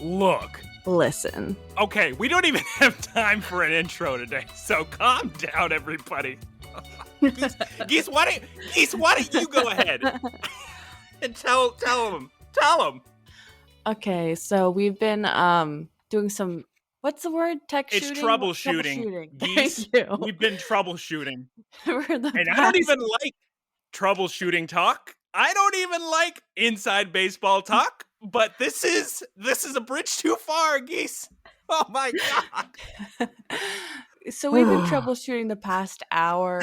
Look. Listen. Okay, we don't even have time for an intro today, so calm down, everybody. Geese, why don't you go ahead and tell them. Okay, so we've been doing some, what's the word? Tech It's shooting? troubleshooting. Geese, Thank you. we've been troubleshooting. And I don't even like troubleshooting talk. I don't even like inside baseball talk, but this is a bridge too far, Geese. Oh my God. So we've been troubleshooting the past hour,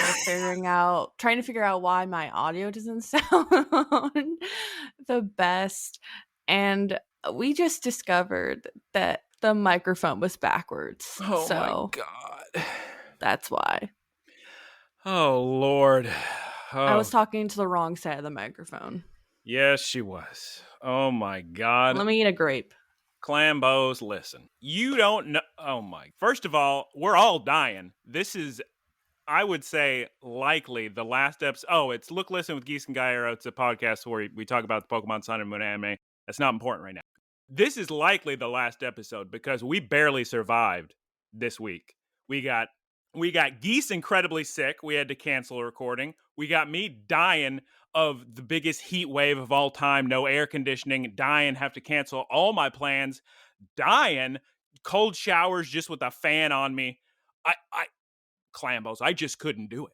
trying to figure out why my audio doesn't sound the best. And we just discovered that the microphone was backwards. Oh so my God. That's why. Oh Lord. Oh. I was talking to the wrong side of the microphone. Yes, she was. Oh my God. Let me eat a grape. Clambos, listen. You don't know. Oh my. First of all, we're all dying. This is, I would say, likely the last episode. Oh, it's Look Listen with Geese and Guyera. It's a podcast where we talk about the Pokemon Sun and Moon anime. That's not important right now. This is likely the last episode because we barely survived this week. We got Geese incredibly sick. We had to cancel a recording. We got me dying of the biggest heat wave of all time. No air conditioning. Dying. Have to cancel all my plans. Dying. Cold showers just with a fan on me. Clambos, I just couldn't do it.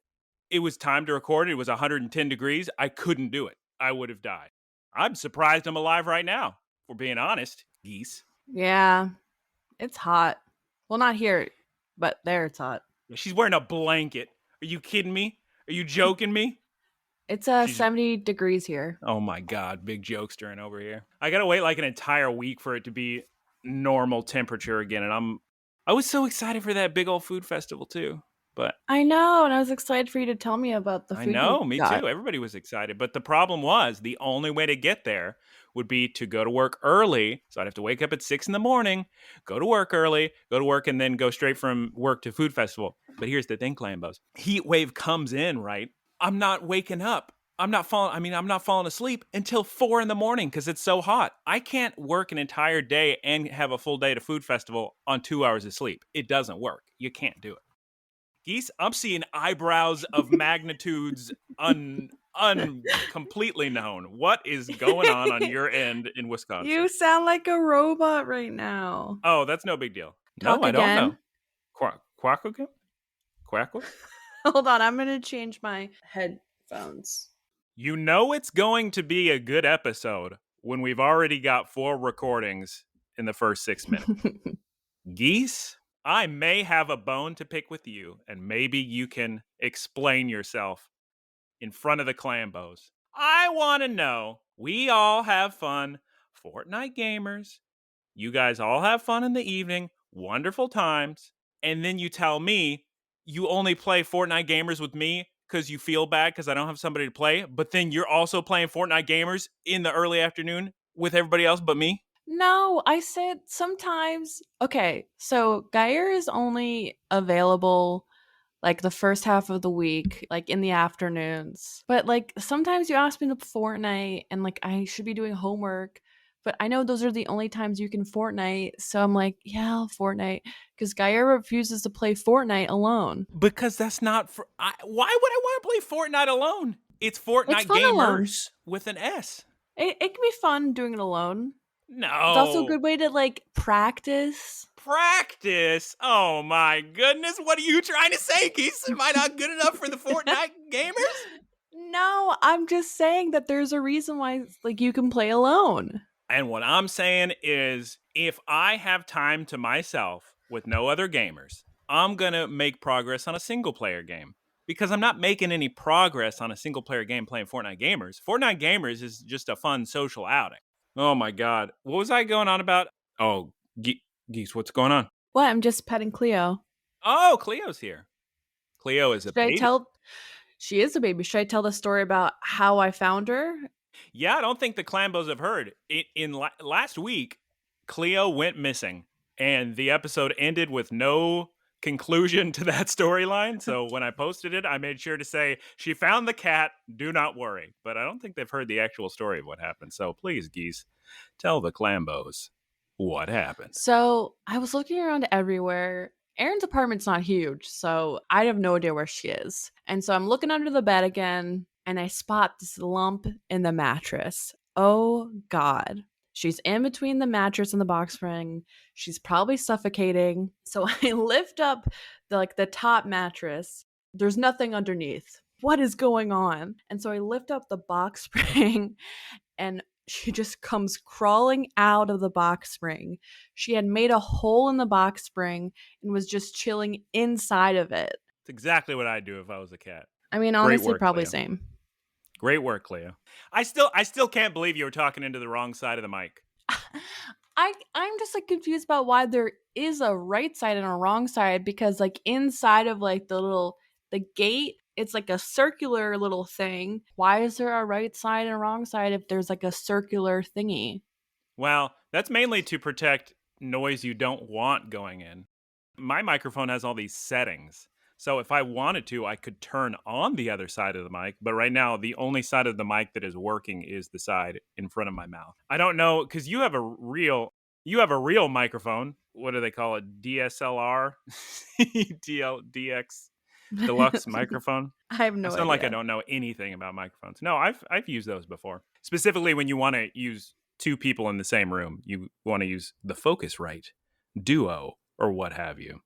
It was time to record. It was 110 degrees. I couldn't do it. I would have died. I'm surprised I'm alive right now, if we're being honest, Geese. Yeah, it's hot. Well, not here, but there it's hot. She's wearing a blanket. Are you kidding me? Are you joking me? It's 70 degrees here. Oh my God, big jokester over here. I gotta wait like an entire week for it to be normal temperature again, and I was so excited for that big old food festival too. But I know, and I was excited for you to tell me about the food. I know, me too. Everybody was excited. But the problem was the only way to get there would be to go to work early. So I'd have to wake up at 6 a.m, go to work early, and then go straight from work to food festival. But here's the thing, Clambos. Heat wave comes in, right? I'm not waking up. I'm not falling asleep until 4 a.m. because it's so hot. I can't work an entire day and have a full day to food festival on 2 hours of sleep. It doesn't work. You can't do it. Geese, I'm seeing eyebrows of magnitudes completely known. What is going on your end in Wisconsin? You sound like a robot right now. Oh, that's no big deal. Talk no, again. I don't know. Quack again? Quack? Hold on, I'm going to change my headphones. You know it's going to be a good episode when we've already got 4 recordings in the first 6 minutes. Geese, I may have a bone to pick with you, and maybe you can explain yourself in front of the Clambos. I want to know, we all have fun, Fortnite gamers. You guys all have fun in the evening, wonderful times, and then you tell me you only play Fortnite gamers with me because you feel bad because I don't have somebody to play, but then you're also playing Fortnite gamers in the early afternoon with everybody else but me? No, I said sometimes. Okay, so Guyera is only available like the first half of the week, like in the afternoons. But like sometimes you ask me to Fortnite and like I should be doing homework, but I know those are the only times you can Fortnite. So I'm like, yeah, I'll Fortnite because Guyera refuses to play Fortnite alone. Because that's not for. Why would I want to play Fortnite alone? It's Fortnite gamers alone. with an S. It can be fun doing it alone. No. It's also a good way to like practice. Practice? Oh my goodness. What are you trying to say, Geese? Am I not good enough for the Fortnite gamers? No, I'm just saying that there's a reason why like you can play alone. And what I'm saying is if I have time to myself with no other gamers, I'm going to make progress on a single player game. Because I'm not making any progress on a single player game playing Fortnite gamers. Fortnite gamers is just a fun social outing. Oh my God. What was I going on about? Oh, Geese, what's going on? What? I'm just petting Cleo. Oh, Cleo's here. Cleo is a baby. She is a baby. Should I tell the story about how I found her? Yeah, I don't think the Clambos have heard. Last week, Cleo went missing, and the episode ended with no conclusion to that storyline. So when I posted it, I made sure to say, she found the cat, do not worry. But I don't think they've heard the actual story of what happened. So please, Geese, tell the Clambos What happened? So I was looking around everywhere. Erin's apartment's not huge, so I have no idea where she is. And so I'm looking under the bed again, and I spot this lump in the mattress. Oh God. She's in between the mattress and the box spring. She's probably suffocating. So I lift up the top mattress. There's nothing underneath. What is going on? And so I lift up the box spring and she just comes crawling out of the box spring. She had made a hole in the box spring and was just chilling inside of it. It's exactly what I'd do if I was a cat. I mean, Great honestly, work, probably Cleo. same. Great work, Cleo. I still can't believe you were talking into the wrong side of the mic. I'm just confused about why there is a right side and a wrong side, because inside of the gate, it's like a circular little thing. Why is there a right side and a wrong side if there's a circular thingy? Well, that's mainly to protect noise you don't want going in. My microphone has all these settings. So if I wanted to, I could turn on the other side of the mic. But right now, the only side of the mic that is working is the side in front of my mouth. I don't know, because you have a real microphone. What do they call it? DSLR, DX deluxe microphone. I have I no sound like I idea. don't know anything about microphones. No, I've used those before. Specifically when you want to use two people in the same room, you want to use the Focusrite Duo or what have you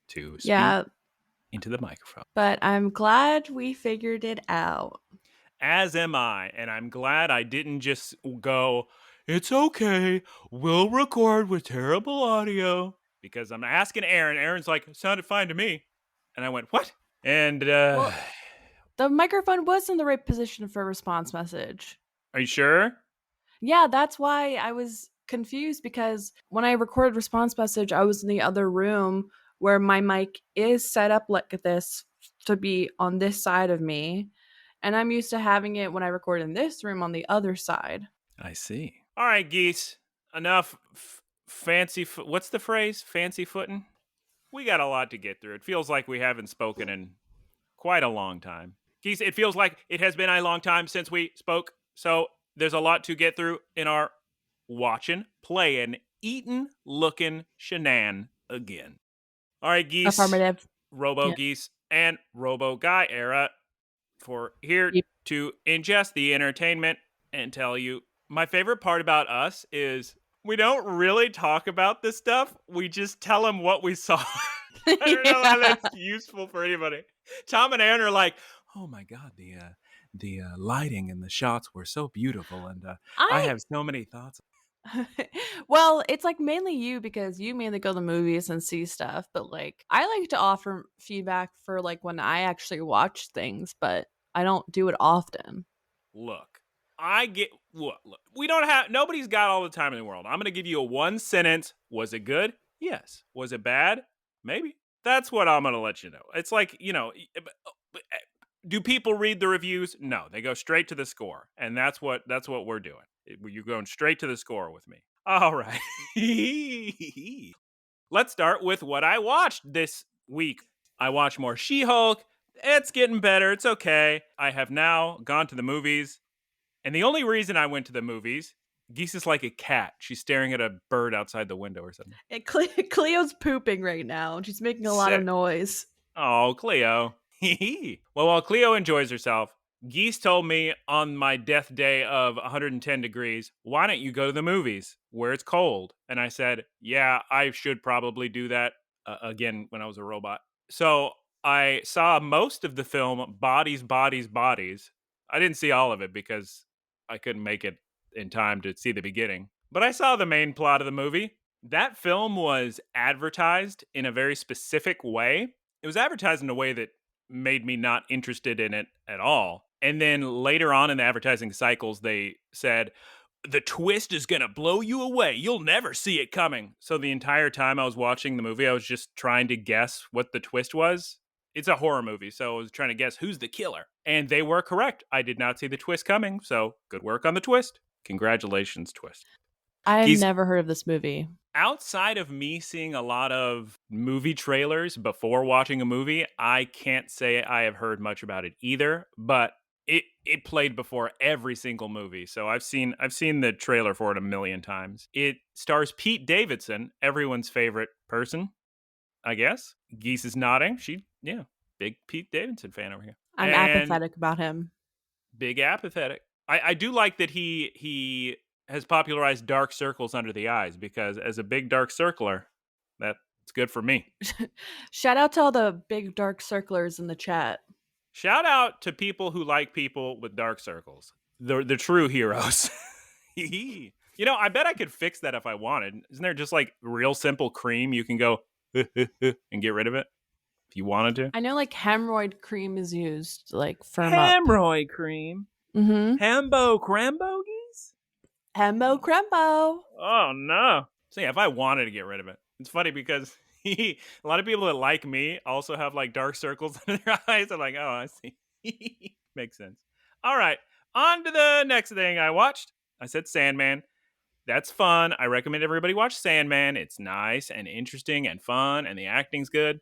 to speak Yeah, into the microphone. but I'm glad we figured it out. As am I, and I'm glad I didn't just go, it's okay, we'll record with terrible audio. Because I'm asking Aaron. Aaron's like, it sounded fine to me. And I went, what? And Well, the microphone was in the right position for a response message. are you sure? Yeah, that's why I was confused, because when I recorded response message, I was in the other room where my mic is set up like this to be on this side of me. And I'm used to having it when I record in this room on the other side. I see. All right, Geese. Enough what's the phrase? Fancy footing? We got a lot to get through. It feels like we haven't spoken in quite a long time. Geese, it feels like it has been a long time since we spoke. So there's a lot to get through in our watching, playing, eating, looking shenan again. All right, Geese, Affirmative. Robo Yeah. Geese, and Robo Guyera for here Yep. to ingest the entertainment and tell you my favorite part about us is we don't really talk about this stuff. We just tell them what we saw. I don't know how Yeah. that's useful for anybody. Tom and Aaron are like, "Oh my god, the lighting and the shots were so beautiful, and I I have so many thoughts." well, it's mainly you, because you mainly go to movies and see stuff, but I like to offer feedback for when I actually watch things, but I don't do it often. Look, look. We don't have nobody's got all the time in the world. I'm going to give you a one sentence. Was it good? Yes. Was it bad? Maybe. That's what I'm going to let you know. It's do people read the reviews? No, they go straight to the score, and that's what we're doing. You're going straight to the score with me. All right. Let's start with what I watched this week. I watched more She-Hulk. It's getting better. It's okay. I have now gone to the movies, and the only reason I went to the movies, Geese is like a cat. She's staring at a bird outside the window or something. Cleo's pooping right now, and she's making a lot of noise. Oh, Cleo. Well, while Cleo enjoys herself, Geese told me on my death day of 110 degrees, why don't you go to the movies where it's cold? And I said, yeah, I should probably do that again when I was a robot. So I saw most of the film Bodies, Bodies, Bodies. I didn't see all of it because I couldn't make it in time to see the beginning. But I saw the main plot of the movie. That film was advertised in a very specific way. It was advertised in a way that made me not interested in it at all. And then later on in the advertising cycles, they said, the twist is going to blow you away. You'll never see it coming. So the entire time I was watching the movie, I was just trying to guess what the twist was. It's a horror movie, so I was trying to guess who's the killer. And they were correct. I did not see the twist coming, so good work on the twist. Congratulations, twist. I had He's never heard of this movie. outside of me seeing a lot of movie trailers before watching a movie, I can't say I have heard much about it either. But it played before every single movie. So I've seen the trailer for it a million times. It stars Pete Davidson, everyone's favorite person, I guess. Geese is nodding. Big Pete Davidson fan over here. I'm And apathetic about him. big apathetic. I do like that he has popularized dark circles under the eyes, because as a big dark circler, that's good for me. Shout out to all the big dark circlers in the chat. Shout out to people who like people with dark circles. The true heroes. I bet I could fix that if I wanted. Isn't there just like real simple cream you can go and get rid of it if you wanted to? I know like hemorrhoid cream is used, like firm up. Hemorrhoid cream? Mm-hmm. Hembo Crembo geese? Hembo Crembo. Oh no. So yeah, if I wanted to get rid of it. It's funny because a lot of people that like me also have like dark circles in their eyes. I'm like, oh, I see. Makes sense. All right. On to the next thing I watched. I said Sandman. That's fun. I recommend everybody watch Sandman. It's nice and interesting and fun, and the acting's good.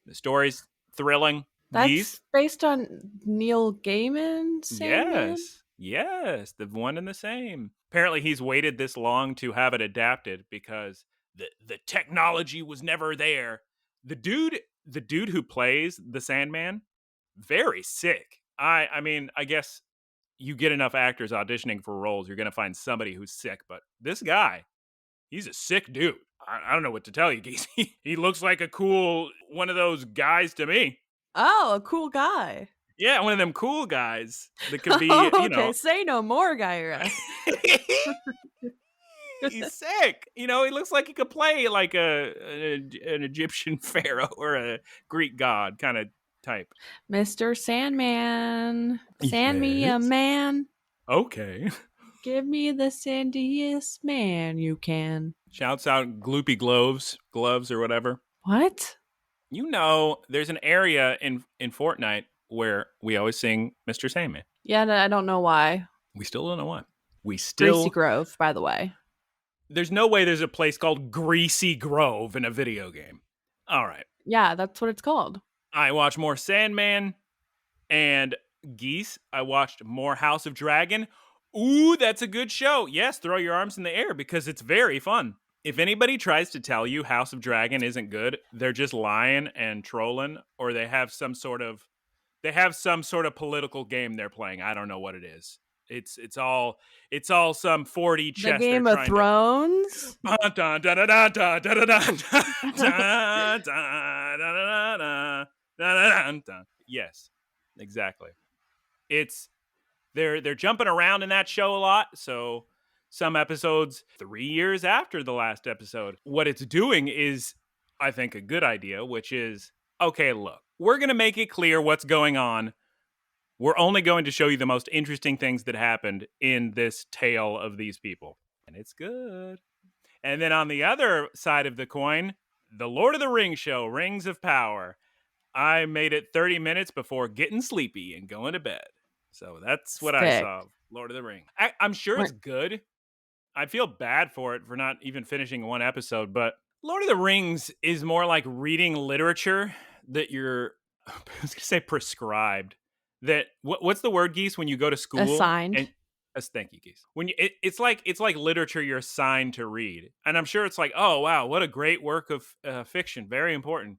The story's thrilling. That's Geese? based on Neil Gaiman. Sandman? Yes, the one and the same. Apparently, he's waited this long to have it adapted because the technology was never there. The dude who plays the Sandman, very sick. I mean, I guess you get enough actors auditioning for roles, you're gonna find somebody who's sick. But this guy, he's a sick dude. I don't know what to tell you, Geese. He looks like a cool one of those guys to me. Oh, a cool guy. Yeah, one of them cool guys that could be, okay, say no more, Guyera. He's sick. He looks like he could play like an Egyptian pharaoh or a Greek god kind of type. Mr. Sandman. Sand me a Yes. man. Okay. Give me the sandiest man you can. Shouts out Gloopy Gloves or whatever. What? There's an area in Fortnite where we always sing Mr. Sandman. Yeah, I don't know why. We still don't know why. Greasy Grove, by the way. There's no way there's a place called Greasy Grove in a video game. All right. Yeah, that's what it's called. I watched more Sandman and Geese. I watched more House of Dragon. Ooh, that's a good show. Yes, throw your arms in the air because it's very fun. If anybody tries to tell you House of Dragon isn't good, they're just lying and trolling, or they have some sort of political game they're playing. I don't know what it is. It's all some 4D chess. The Game of Thrones? Yes, exactly. They're jumping around in that show a lot, so some episodes 3 years after the last episode. What it's doing is, I think, a good idea, which is, okay, look, we're going to make it clear what's going on. We're only going to show you the most interesting things that happened in this tale of these people. And it's good. And then on the other side of the coin, the Lord of the Rings show, Rings of Power. I made it 30 minutes before getting sleepy and going to bed. So that's what I saw. Lord of the Rings. I'm sure it's good. I feel bad for not even finishing one episode, but Lord of the Rings is more like reading literature that you're, I was going to say prescribed. That what's the word, Geese, when you go to school? Assigned. Thank you, Geese. When it's like literature you're assigned to read, and I'm sure it's like, oh wow, what a great work of fiction, very important.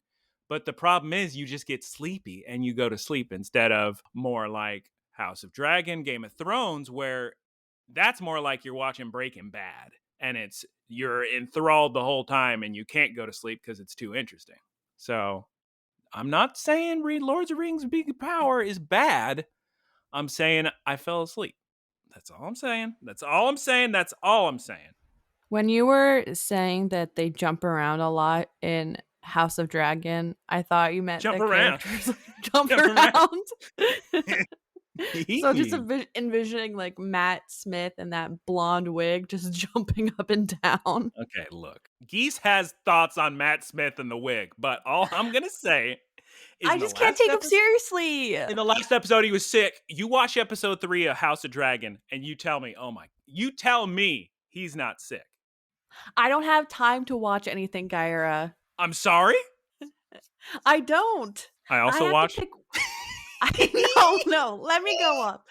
But the problem is, you just get sleepy and you go to sleep instead of more like House of Dragon, Game of Thrones, where that's more like you're watching Breaking Bad, and you're enthralled the whole time, and you can't go to sleep because it's too interesting. So. I'm not saying read Lords of the Rings Big Power is bad. I'm saying I fell asleep. That's all I'm saying. When you were saying that they jump around a lot in House of Dragon, I thought you meant jump the around. Characters jump around. So just envisioning like Matt Smith and that blonde wig just jumping up and down. Okay, look. Geese has thoughts on Matt Smith and the wig, but all I'm going to say is I just can't take him seriously. In the last episode, he was sick. You watch episode 3 of House of Dragon and you tell me, you tell me he's not sick. I don't have time to watch anything, Guyera. I'm sorry? I don't. I also watched... No, let me go up.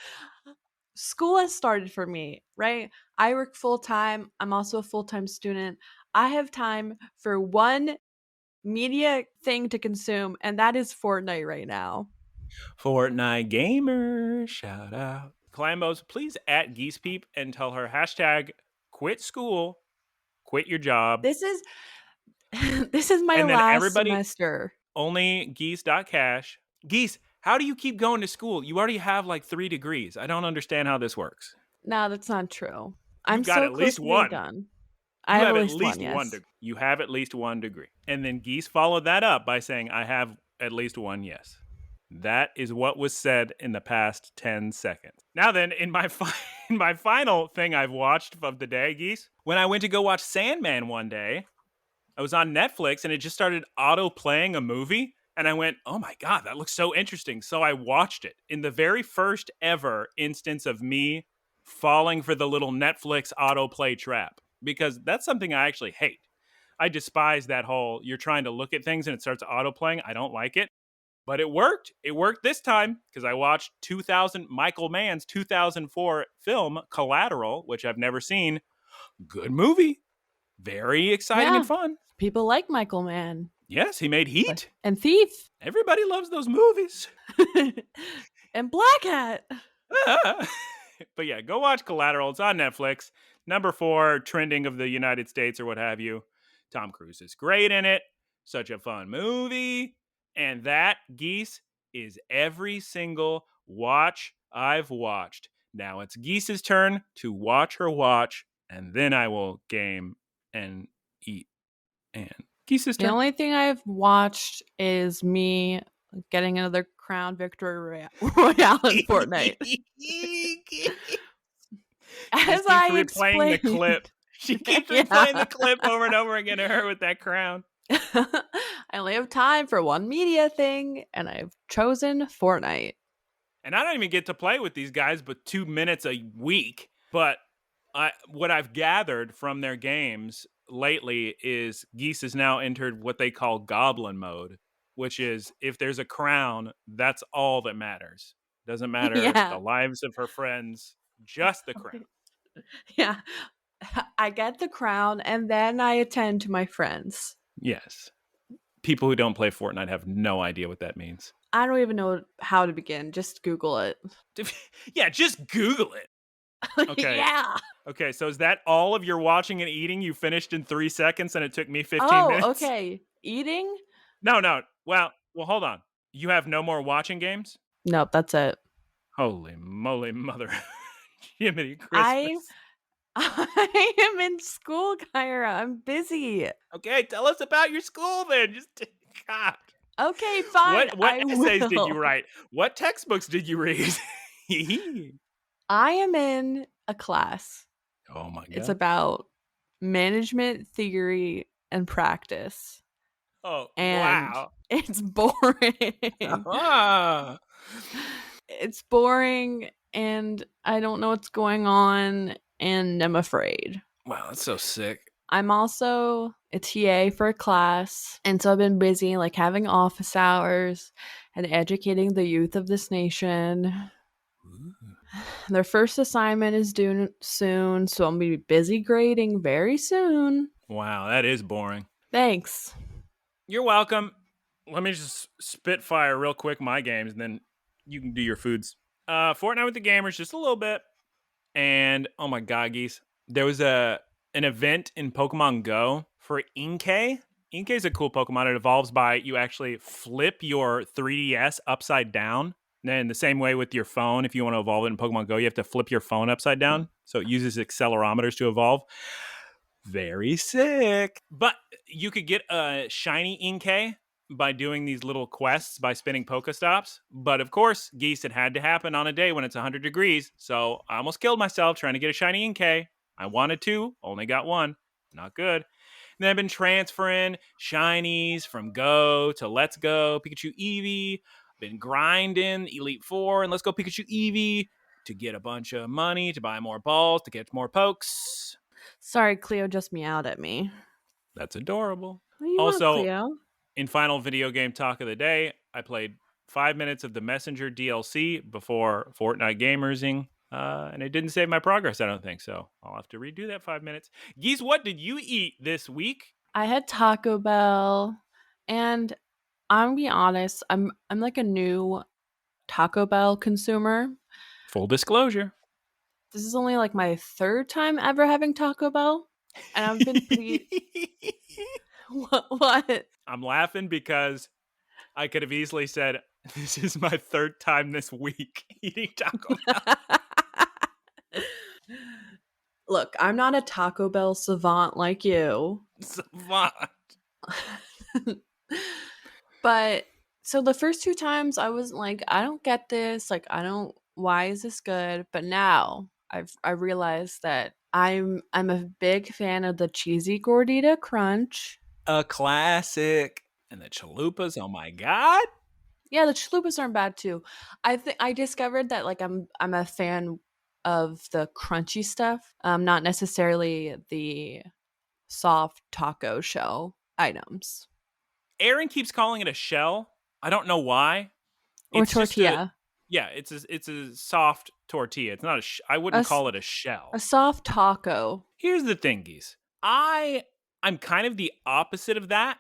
School has started for me, right? I work full time. I'm also a full time student. I have time for one media thing to consume, and that is Fortnite right now. Fortnite gamer, shout out. Clambos, please at Geese Peep and tell her hashtag quit school, quit your job, This is this is my and then last everybody semester. only geese.cash. Geese, how do you keep going to school? You already have like 3 degrees. I don't understand how this works. No, that's not true. I'm You've got so at close least to being one. done. I You have have at at least one, least one yes. degree. You have at least 1 degree. And then Geese followed that up by saying, I have at least one yes. That is what was said in the past 10 seconds. Now then, in my in my final thing I've watched of the day, Geese, when I went to go watch Sandman one day, I was on Netflix and it just started auto playing a movie. And I went, oh my God, that looks so interesting. So I watched it in the very first ever instance of me falling for the little Netflix autoplay trap, because that's something I actually hate. I despise that whole you're trying to look at things and it starts autoplaying. I don't like it. But it worked. It worked this time because I watched Michael Mann's 2004 film Collateral, which I've never seen. Good movie. Very exciting and Yeah. fun. People like Michael Mann. Yes, he made Heat. And Thief. Everybody loves those movies. And Black Hat. But yeah, go watch Collateral. It's on Netflix. Number 4 trending of the United States or what have you. Tom Cruise is great in it. Such a fun movie. And that, Geese, is every single watch I've watched. Now it's Geese's turn to watch her watch, and then I will game and eat. And Geese's The turn. only thing I've watched is me getting another Crown Victory Royale in Fortnite. As I replaying the explained. clip. She keeps replaying the clip over and over again to her with that crown. I only have time for one media thing, and I've chosen Fortnite. And I don't even get to play with these guys but 2 minutes a week. But what I've gathered from their games lately is Geese has now entered what they call goblin mode, which is if there's a crown, that's all that matters. Doesn't matter the lives of her friends, just the crown. Yeah. I get the crown and then I attend to my friends. Yes. People who don't play Fortnite have no idea what that means. I don't even know how to begin. Just Google it. Yeah, just Google it. Okay. Yeah. Okay, so is that all of your watching and eating? You finished in 3 seconds and it took me 15 minutes? Oh, okay. Eating? No. Well, hold on. You have no more watching games? Nope, that's it. Holy moly, mother. Jiminy Christmas. I am in school, Guyera. I'm busy. Okay, tell us about your school then. Just, God. Okay, fine. What essays did you write? What textbooks did you read? I am in a class. Oh my God. It's about management theory and practice. Oh, and wow. It's boring. It's boring, and I don't know what's going on, and I'm afraid. Wow, that's so sick. I'm also a TA for a class, and so I've been busy like having office hours and educating the youth of this nation. Ooh. Their first assignment is due soon, so I'm going to be busy grading very soon. Wow, that is boring. Thanks. You're welcome. Let me just spitfire real quick my games, and then you can do your foods. Fortnite with the gamers, just a little bit. And, oh my God, Geese. There was an event in Pokemon Go for Inkay. Inkay is a cool Pokemon. It evolves by you actually flip your 3DS upside down. And then the same way with your phone, if you want to evolve it in Pokemon Go, you have to flip your phone upside down. So it uses accelerometers to evolve. Very sick. But you could get a shiny Inkay by doing these little quests by spinning Pokestops. But of course, Geese, it had to happen on a day when it's 100 degrees. So I almost killed myself trying to get a shiny Inkay. I wanted to, only got one. Not good. And then I've been transferring shinies from Go to Let's Go Pikachu Eevee. Been grinding Elite Four and Let's Go Pikachu Eevee to get a bunch of money to buy more balls to get more pokes. Sorry, Cleo just meowed at me. That's adorable. What do you also, want, Cleo? In final video game talk of the day, I played 5 minutes of the Messenger DLC before Fortnite Gamersing. And it didn't save my progress, I don't think. So I'll have to redo that 5 minutes. Geese, what did you eat this week? I had Taco Bell, and I'm gonna be honest, I'm like a new Taco Bell consumer. Full disclosure. This is only like my third time ever having Taco Bell, and I've been pretty. What? I'm laughing because I could have easily said, this is my third time this week eating Taco Bell. Look, I'm not a Taco Bell savant like you. Savant. But so the first two times I was like, I don't get this. Like, why is this good? But now I realized that I'm a big fan of the cheesy gordita crunch. A classic. And the chalupas, oh my God. Yeah, the chalupas aren't bad too. I think I discovered that like I'm a fan of the crunchy stuff, not necessarily the soft taco shell items Aaron keeps calling it a shell. I don't know why. or It's tortilla. it's a soft tortilla. It's not I wouldn't call it a shell. A soft taco. Here's the thing, Geese. I'm kind of the opposite of that,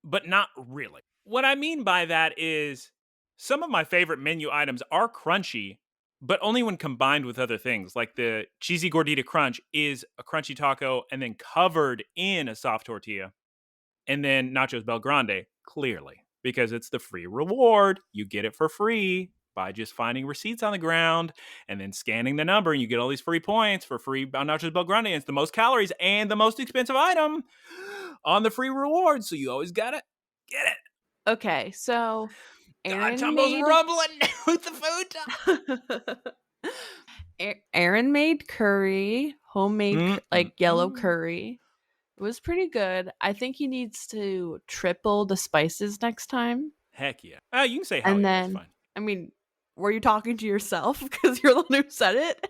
but not really. What I mean by that is some of my favorite menu items are crunchy, but only when combined with other things. Like the cheesy gordita crunch is a crunchy taco and then covered in a soft tortilla. And then nachos Bel Grande, clearly, because it's the free reward. You get it for free by just finding receipts on the ground and then scanning the number, and you get all these free points for free nachos Bel Grande. And it's the most calories and the most expensive item on the free reward. So you always gotta get it. Okay, so Aaron Tumbo's rumbling with the food. Aaron made curry, homemade yellow curry. It was pretty good. I think he needs to triple the spices next time. Heck yeah. You can say hell and yeah, then, that's fine. I mean, were you talking to yourself because you're the one who said it?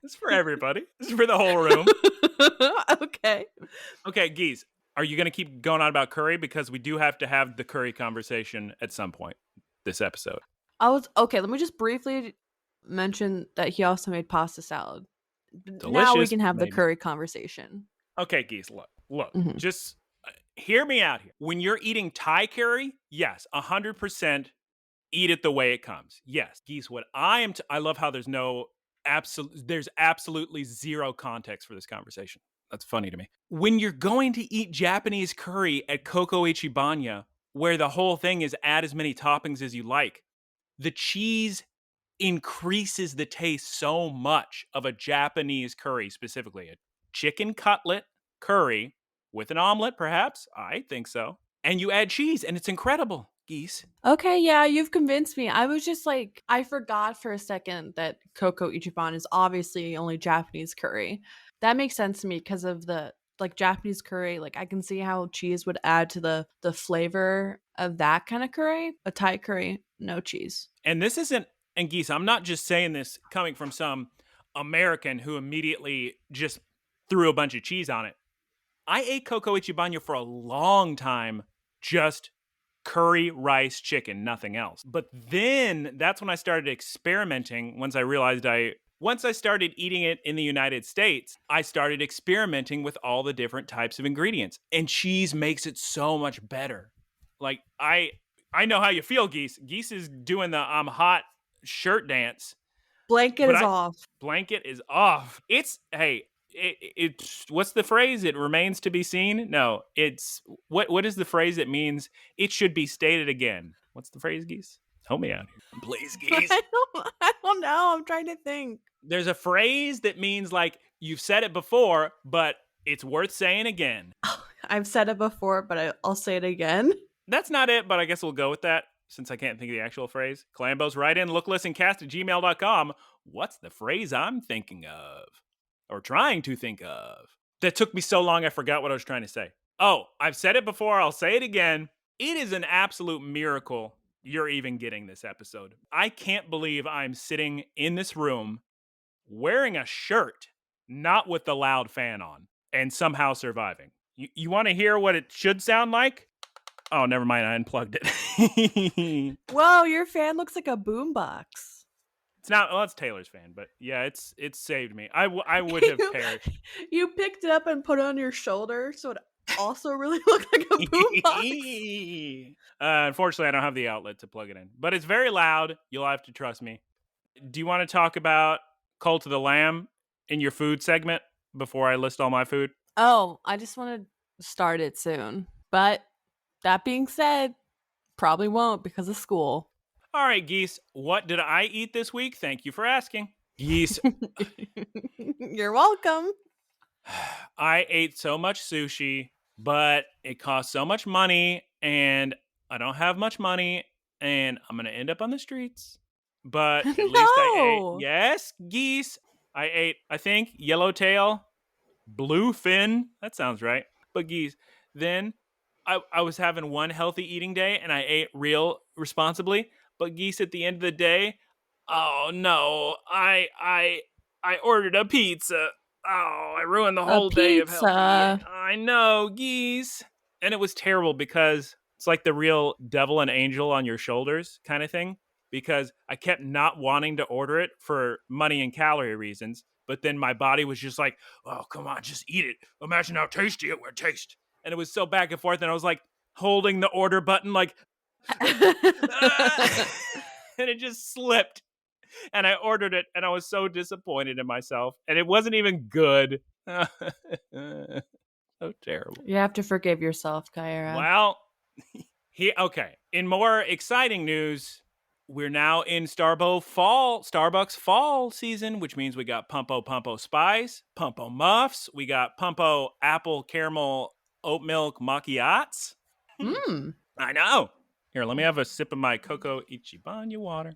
It's for everybody. It's for the whole room. Okay. Okay, Geese, are you going to keep going on about curry? Because we do have to have the curry conversation at some point this episode. Okay, let me just briefly mention that he also made pasta salad. Delicious. Now we can have the curry conversation. Okay, Geese, look, just hear me out here. When you're eating Thai curry, yes, 100% eat it the way it comes. Yes, Geese, what I love how there's absolutely zero context for this conversation. That's funny to me. When you're going to eat Japanese curry at Coco Ichibanya, where the whole thing is add as many toppings as you like, the cheese increases the taste so much of a Japanese curry, specifically a chicken cutlet curry with an omelet, perhaps. I think so. And you add cheese, and it's incredible, Geese. Okay, yeah, you've convinced me. I was just like, I forgot for a second that Coco Ichiban is obviously only Japanese curry. That makes sense to me because of the like Japanese curry. Like I can see how cheese would add to the flavor of that kind of curry. A Thai curry, no cheese. And this isn't, and Geese, I'm not just saying this coming from some American who immediately just threw a bunch of cheese on it. I ate Coco Ichibanya for a long time, just curry, rice, chicken, nothing else. But then that's when I started experimenting. Once I started eating it in the United States, I started experimenting with all the different types of ingredients. And cheese makes it so much better. Like, I know how you feel, Geese. Geese is doing the I'm hot shirt dance. Blanket is off. Blanket is off. It's what's the phrase? It remains to be seen. No, it's what is the phrase that means it should be stated again? What's the phrase, Geese? Help me out here, please, Geese. I don't know. I'm trying to think. There's a phrase that means like you've said it before, but it's worth saying again. I've said it before, but I'll say it again. That's not it, but I guess we'll go with that since I can't think of the actual phrase. Clambos, write in looklistencast@gmail.com. What's the phrase I'm thinking of? Or trying to think of? That took me so long I forgot what I was trying to say. Oh, I've said it before, I'll say it again. It is an absolute miracle you're even getting this episode. I can't believe I'm sitting in this room wearing a shirt, not with the loud fan on, and somehow surviving. You want to hear what it should sound like? Oh, never mind. I unplugged it. Whoa, your fan looks like a boombox. It's not. Well, it's Taylor's fan, but yeah, it's saved me. I would have perished. You picked it up and put it on your shoulder, so it also really looked like a boombox. Unfortunately, I don't have the outlet to plug it in, but it's very loud. You'll have to trust me. Do you want to talk about Cult of the Lamb in your food segment before I list all my food? Oh, I just want to start it soon. But that being said, probably won't because of school. All right, Geese, what did I eat this week? Thank you for asking. Geese, You're welcome. I ate so much sushi, but it cost so much money, and I don't have much money, and I'm going to end up on the streets. But at least I ate, yes, Geese. I ate, I think, yellowtail, bluefin. That sounds right. But Geese, then I was having one healthy eating day, and I ate real responsibly. But Geese, at the end of the day, oh no, I ordered a pizza. Oh, I ruined the whole day of healthy eating. I know, Geese. And it was terrible because it's like the real devil and angel on your shoulders kind of thing. Because I kept not wanting to order it for money and calorie reasons. But then my body was just like, oh, come on, just eat it. Imagine how tasty it would taste. And it was so back and forth. And I was like holding the order button like, and it just slipped. And I ordered it, and I was so disappointed in myself. And it wasn't even good. So terrible. You have to forgive yourself, Guyera. Well, okay. In more exciting news, we're now in Starbucks fall season, which means we got Pumpo Pumpo Spice, Pumpo Muffs, we got Pumpo Apple Caramel Oat Milk Macchiats. I know. Here, let me have a sip of my Cocoa Ichiban water.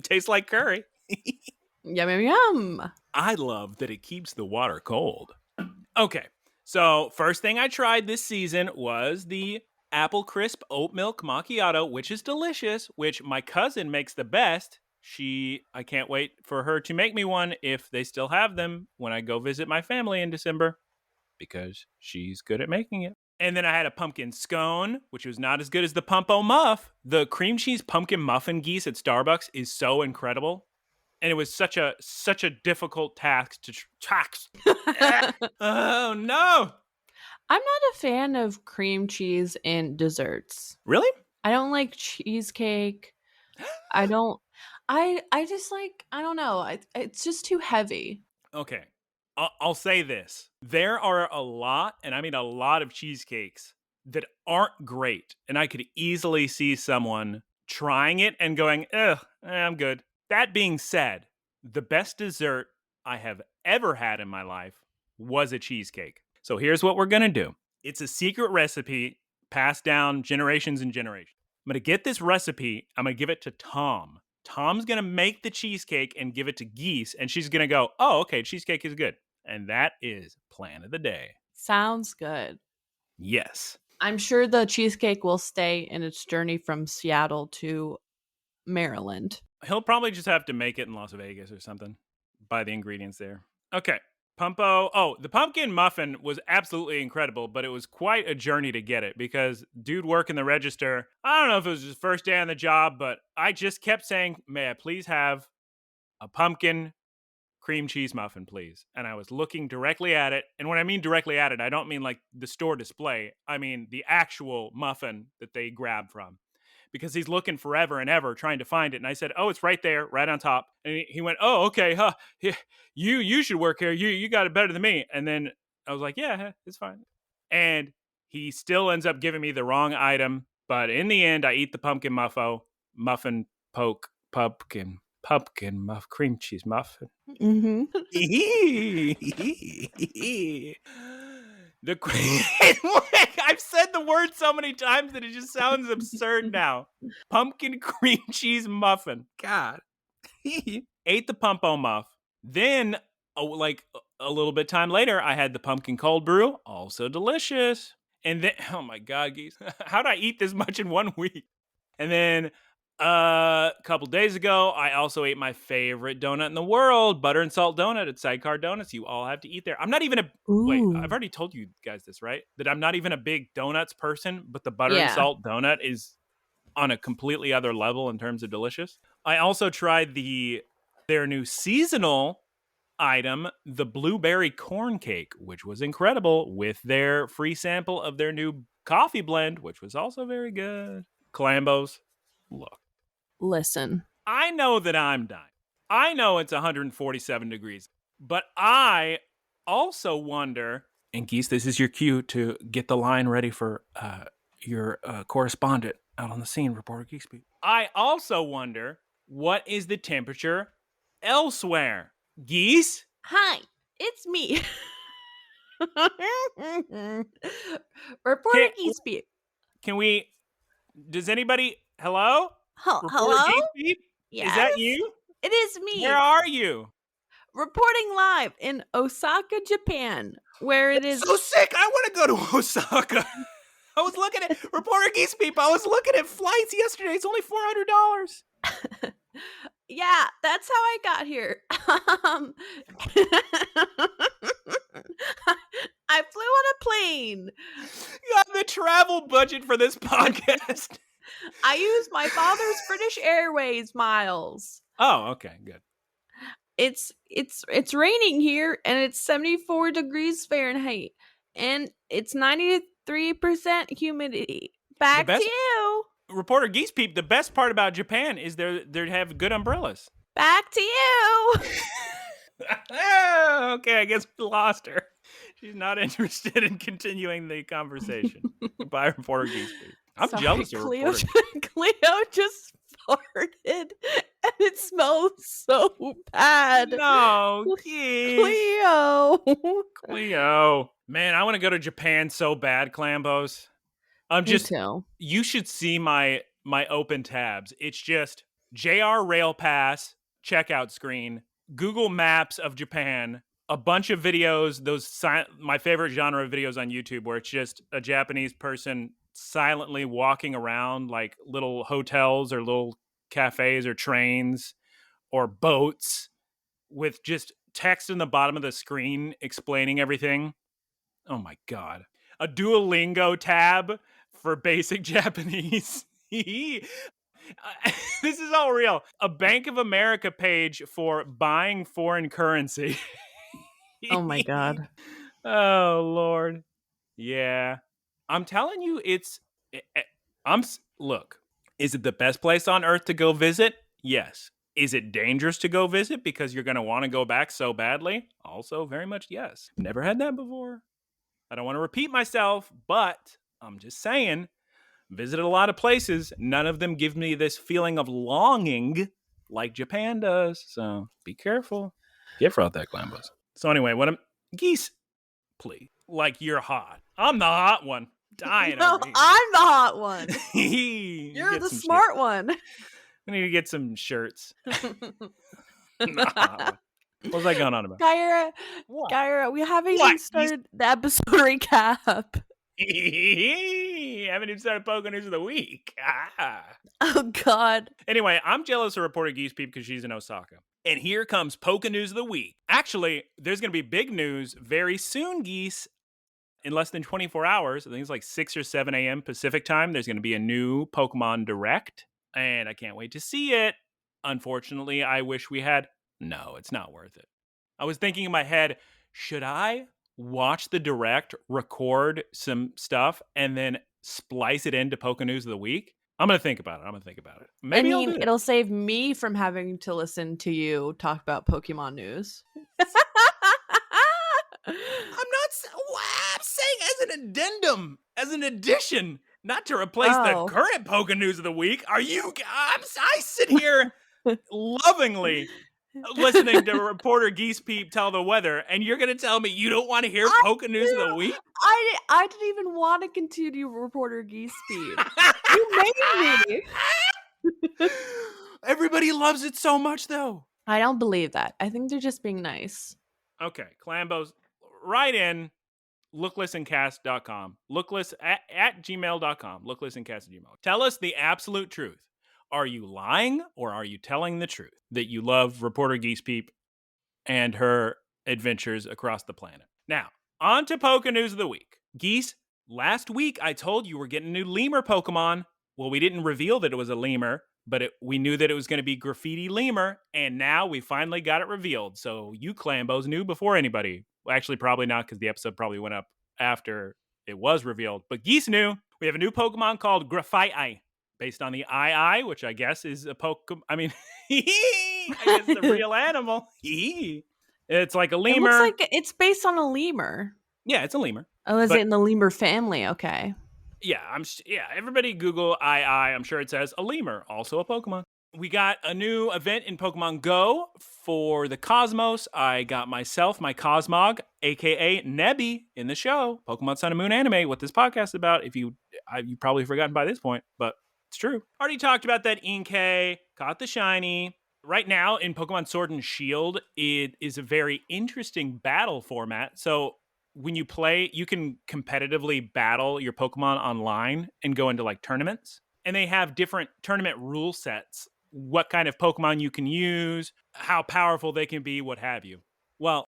Tastes like curry. Yum, yum, yum. I love that it keeps the water cold. Okay, so first thing I tried this season was the Apple Crisp Oat Milk Macchiato, which is delicious, which my cousin makes the best. I can't wait for her to make me one if they still have them when I go visit my family in December, because she's good at making it. And then I had a pumpkin scone, which was not as good as the Pumpo Muff. The cream cheese pumpkin muffin, Geese, at Starbucks is so incredible. And it was such a difficult task to oh, no. I'm not a fan of cream cheese in desserts. Really? I don't like cheesecake. I just like, I don't know. It's just too heavy. Okay. I'll say this. There are a lot, and I mean a lot of cheesecakes that aren't great. And I could easily see someone trying it and going, I'm good. That being said, the best dessert I have ever had in my life was a cheesecake. So here's what we're going to do. It's a secret recipe passed down generations and generations. I'm going to get this recipe. I'm going to give it to Tom. Tom's going to make the cheesecake and give it to Geese. And she's going to go, oh, okay, cheesecake is good. And that is plan of the day. Sounds good. Yes. I'm sure the cheesecake will stay in its journey from Seattle to Maryland. He'll probably just have to make it in Las Vegas or something. Buy the ingredients there. Okay. Pumpo. Oh, the pumpkin muffin was absolutely incredible, but it was quite a journey to get it because dude working the register, I don't know if it was his first day on the job, but I just kept saying, may I please have a pumpkin cream cheese muffin, please? And I was looking directly at it. And when I mean directly at it, I don't mean like the store display. I mean the actual muffin that they grabbed from. Because he's looking forever and ever trying to find it. And I said, oh, it's right there, right on top. And he went, oh, okay, huh? You should work here. You got it better than me. And then I was like, yeah, it's fine. And he still ends up giving me the wrong item. But in the end, I eat the pumpkin muffin cream cheese muffin. Mm-hmm. I've said the word so many times that it just sounds absurd now. Pumpkin cream cheese muffin. God. Ate the Pumpo Muff. Then, like a little bit time later, I had the pumpkin cold brew. Also delicious. And then, oh my God, Geese. How did I eat this much in 1 week? And then A couple days ago, I also ate my favorite donut in the world, butter and salt donut at Sidecar Donuts. You all have to eat there. I'm not even wait, I've Ooh. already told you guys this, right? That I'm not even a big donuts person, but the butter and Yeah. salt donut is on a completely other level in terms of delicious. I also tried their new seasonal item, the blueberry corn cake, which was incredible, with their free sample of their new coffee blend, which was also very good. Clambos, look. Listen. I know that I'm dying. I know it's 147 degrees, but I also wonder, and Geese, this is your cue to get the line ready for your correspondent out on the scene, reporter Geese. I also wonder, what is the temperature elsewhere? Geese? Hi, it's me. Reporter Can, Geese Beep. can we, does anybody, hello? Reporter Hello? Geese Beep? Is Yes, that you? it is Where me. are you? Reporting live in Osaka, Japan, where it is. So sick. I want to go to Osaka. I was looking at reporter Geese People. I was looking at flights yesterday. It's only $400. Yeah, that's how I got here. I flew on a plane. You have the travel budget for this podcast. I used my father's British Airways miles. Oh, okay, good. It's raining here and it's 74 degrees Fahrenheit and it's 93% humidity. Back to you. Reporter Geese Peep, the best part about Japan is they have good umbrellas. Back to you. Okay, I guess we lost her. She's not interested in continuing the conversation. Goodbye, reporter Geese Peep. I'm jealous of Cleo. reporter. Cleo just farted and it smells so bad. No, Geese. Cleo. Man, I want to go to Japan so bad, Clambos. Me too. You should see my open tabs. It's just JR Rail Pass checkout screen, Google Maps of Japan, a bunch of videos, my favorite genre of videos on YouTube where it's just a Japanese person silently walking around like little hotels or little cafes or trains or boats with just text in the bottom of the screen explaining everything. Oh my God. A Duolingo tab for basic Japanese. This is all real. A Bank of America page for buying foreign currency. Oh my God. Oh Lord. Yeah. I'm telling you, look, is it the best place on earth to go visit? Yes. Is it dangerous to go visit because you're going to want to go back so badly? Also, very much yes. Never had that before. I don't want to repeat myself, but I'm just saying, visited a lot of places. None of them give me this feeling of longing like Japan does. So be careful. Careful out there, Clambos. So anyway, Geese, please. Like you're hot. I'm the hot one. Dying No, over here. I'm the hot one. You're the smart one. We need to get some shirts. Nah. What's that going on about? Guyera, we haven't even started the episode recap. Haven't even started Poke News of the Week. Oh, God. Anyway, I'm jealous of reporter Geese Peep because she's in Osaka. And here comes Poke News of the Week. Actually, there's going to be big news very soon, Geese. In less than 24 hours, I think it's like 6 or 7 a.m. Pacific time, there's going to be a new Pokemon Direct. And I can't wait to see it. Unfortunately, I wish we had... No, it's not worth it. I was thinking in my head, should I watch the Direct, record some stuff, and then splice it into Poke News of the Week? I'm going to think about it. Maybe it'll save me from having to listen to you talk about Pokemon news. I'm saying as an addendum, as an addition, not to replace the current Poke News of the Week. I sit here lovingly listening to reporter Geese Peep tell the weather, and you're going to tell me you don't want to hear Poke News of the Week? I didn't even want to continue reporter Geese Peep. You made me. Everybody loves it so much, though. I don't believe that. I think they're just being nice. Okay, Clambos, write in looklistencast.com. Looklist at gmail.com. Looklistencast@gmail. Tell us the absolute truth. Are you lying or are you telling the truth that you love reporter Geese Peep and her adventures across the planet? Now, on to Poke News of the Week. Geese, last week I told you we're getting a new lemur Pokemon. Well, we didn't reveal that it was a lemur, but we knew that it was going to be Graffiti Lemur, and now we finally got it revealed. So you Clambos knew before anybody. Well, actually, probably not, because the episode probably went up after it was revealed. But Geese knew. We have a new Pokemon called Graphite, based on the ii, which I guess is a Pokemon. I mean, I guess it's a real animal. It's like a lemur. It looks like it's based on a lemur. Yeah, it's a lemur. Oh, is it in the lemur family? Okay. Yeah, everybody Google II. I'm sure it says a lemur, also a Pokemon. We got a new event in Pokemon Go for the Cosmos. I got myself my Cosmog, aka Nebby, in the show Pokemon Sun and Moon Anime. What this podcast is about? If you've probably forgotten by this point, but it's true. Already talked about that Inkay. Caught the shiny. Right now in Pokemon Sword and Shield, it is a very interesting battle format. So when you play, you can competitively battle your Pokemon online and go into like tournaments. And they have different tournament rule sets. What kind of Pokemon you can use, how powerful they can be, what have you. Well,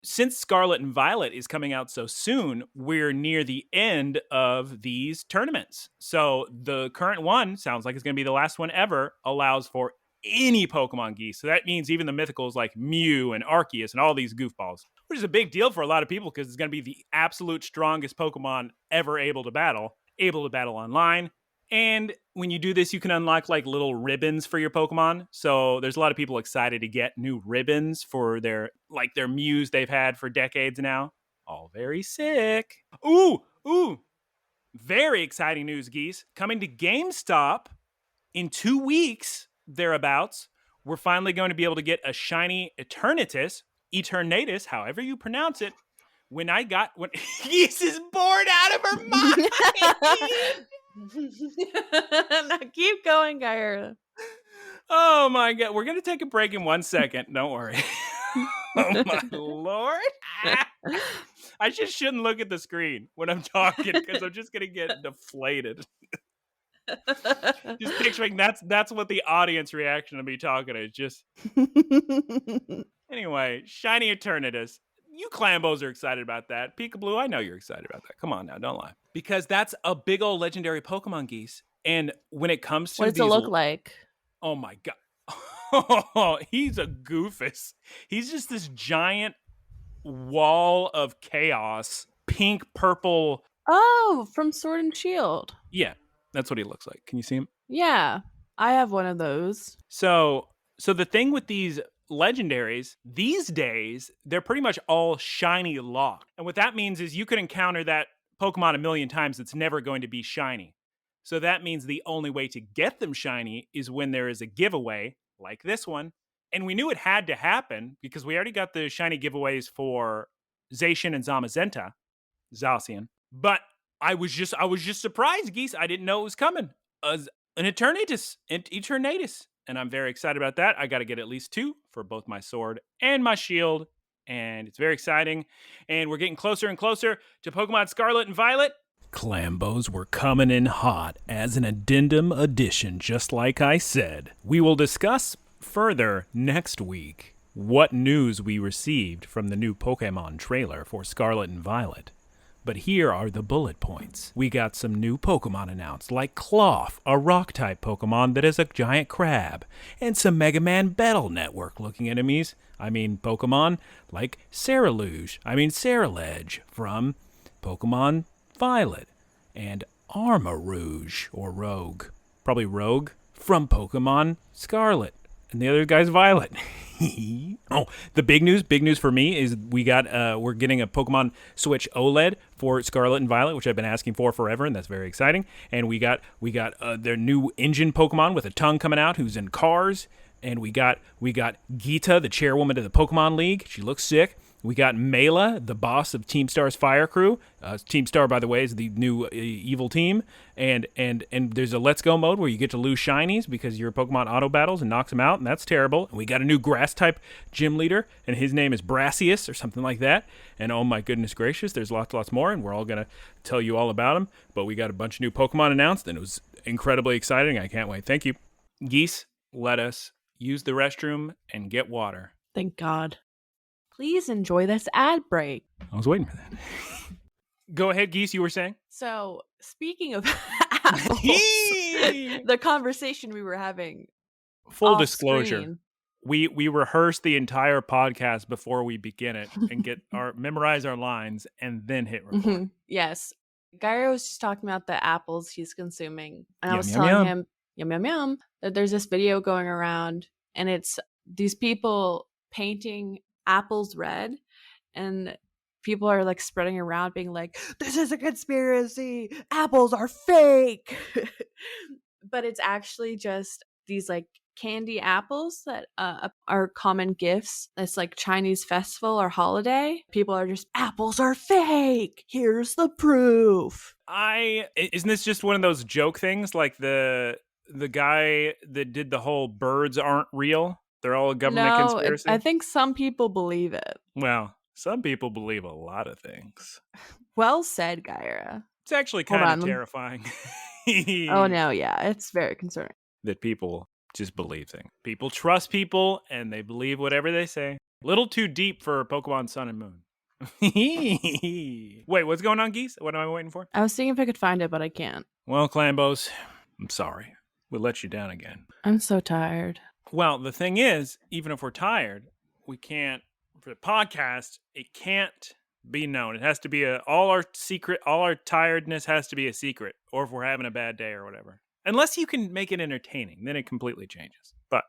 since Scarlet and Violet is coming out so soon, we're near the end of these tournaments. So the current one, sounds like it's going to be the last one ever, allows for any Pokemon Geese. So that means even the mythicals like Mew and Arceus and all these goofballs, which is a big deal for a lot of people because it's going to be the absolute strongest Pokemon ever able to battle online. And when you do this, you can unlock like little ribbons for your Pokemon. So there's a lot of people excited to get new ribbons for their Mews they've had for decades now. All very sick. Ooh. Very exciting news, Geese. Coming to GameStop in 2 weeks, thereabouts, we're finally going to be able to get a shiny Eternatus, however you pronounce it. When Geese is bored out of her mind. Now keep going, Guyera. Oh my God. We're going to take a break in 1 second. Don't worry. Oh my Lord. I just shouldn't look at the screen when I'm talking because I'm just going to get deflated. Just picturing that's what the audience reaction to me talking is. Just anyway, shiny Eternatus. You Clambos are excited about that. PIKABLU, I know you're excited about that. Come on now, don't lie. Because that's a big old legendary Pokemon, Geese. And when it comes to what does it look like? Oh my God. He's a goofus. He's just this giant wall of chaos. Pink, purple. Oh, from Sword and Shield. Yeah, that's what he looks like. Can you see him? Yeah, I have one of those. So the thing with these legendaries, these days, they're pretty much all shiny locked. And what that means is you could encounter that Pokemon a million times. It's never going to be shiny. So that means the only way to get them shiny is when there is a giveaway like this one. And we knew it had to happen because we already got the shiny giveaways for Zacian and Zamazenta. Zacian. But I was just surprised, Geese. I didn't know it was coming. An Eternatus. And I'm very excited about that. I got to get at least 2 for both my sword and my shield. And it's very exciting. And we're getting closer and closer to Pokemon Scarlet and Violet. Clambos were coming in hot as an addendum edition, just like I said. We will discuss further next week what news we received from the new Pokemon trailer for Scarlet and Violet. But here are the bullet points. We got some new Pokemon announced, like Cloth, a rock-type Pokemon that is a giant crab, and some Mega Man Battle Network-looking enemies. Pokemon like Ceruledge from Pokemon Violet, and Armarouge, or Rogue, probably Rogue, from Pokemon Scarlet, and the other guy's Violet. Oh, the big news for me is we're getting a Pokemon Switch OLED for Scarlet and Violet, which I've been asking for forever, and that's very exciting. And we got their new engine Pokemon with a tongue coming out who's in cars, and we got Geeta, the chairwoman of the Pokemon League. She looks sick. We got Mela, the boss of Team Star's Fire Crew. Team Star, by the way, is the new evil team. And there's a Let's Go mode where you get to lose shinies because your Pokemon auto battles and knocks them out, and that's terrible. And we got a new grass-type gym leader, and his name is Brassius or something like that. And oh my goodness gracious, there's lots more, and we're all going to tell you all about them. But we got a bunch of new Pokemon announced, and it was incredibly exciting. I can't wait. Thank you. Geese, let us use the restroom and get water. Thank God. Please enjoy this ad break. I was waiting for that. Go ahead, Geese, you were saying? So, speaking of apples, the conversation we were having. Full disclosure. We rehearse the entire podcast before we begin it and memorize our lines and then hit record. Mm-hmm. Yes. Guyera was just talking about the apples he's consuming. And I was Yum, telling yum. him, yum, yum, yum, that there's this video going around and it's these people painting apples red, and people are like spreading around being like, this is a conspiracy, apples are fake. But it's actually just these like candy apples that are common gifts. It's like Chinese festival or holiday. People are just, apples are fake, here's the proof. Isn't this just one of those joke things, like the guy that did the whole birds aren't real, they're all a government conspiracy? I think some people believe it. Well, some people believe a lot of things. Well said, Guyera. It's actually kind of terrifying. Oh no, yeah, it's very concerning that people just believe things. People trust people and they believe whatever they say. A little too deep for Pokemon Sun and Moon. Wait, what's going on, Geese? What am I waiting for? I was seeing if I could find it, but I can't. Well, Clambos, I'm sorry. We'll let you down again. I'm so tired. Well, the thing is, even if we're tired, we can't, for the podcast, it can't be known. It has to be all our tiredness has to be a secret, or if we're having a bad day or whatever. Unless you can make it entertaining, then it completely changes. But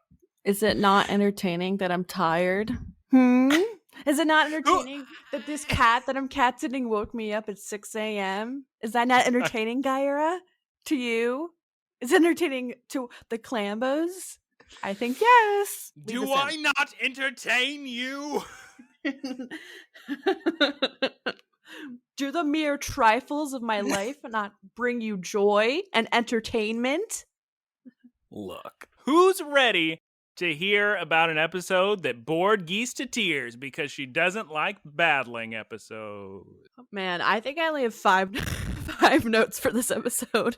is it not entertaining that I'm tired? Is it not entertaining that this cat that I'm cat sitting woke me up at 6 a.m.? Is that not entertaining, Guyera? To you? Is it entertaining to the Clambos? I think yes. Do I not entertain you? Do the mere trifles of my life not bring you joy and entertainment? Look, who's ready to hear about an episode that bored Geese to tears because she doesn't like battling episodes? Man, I think I only have five notes for this episode.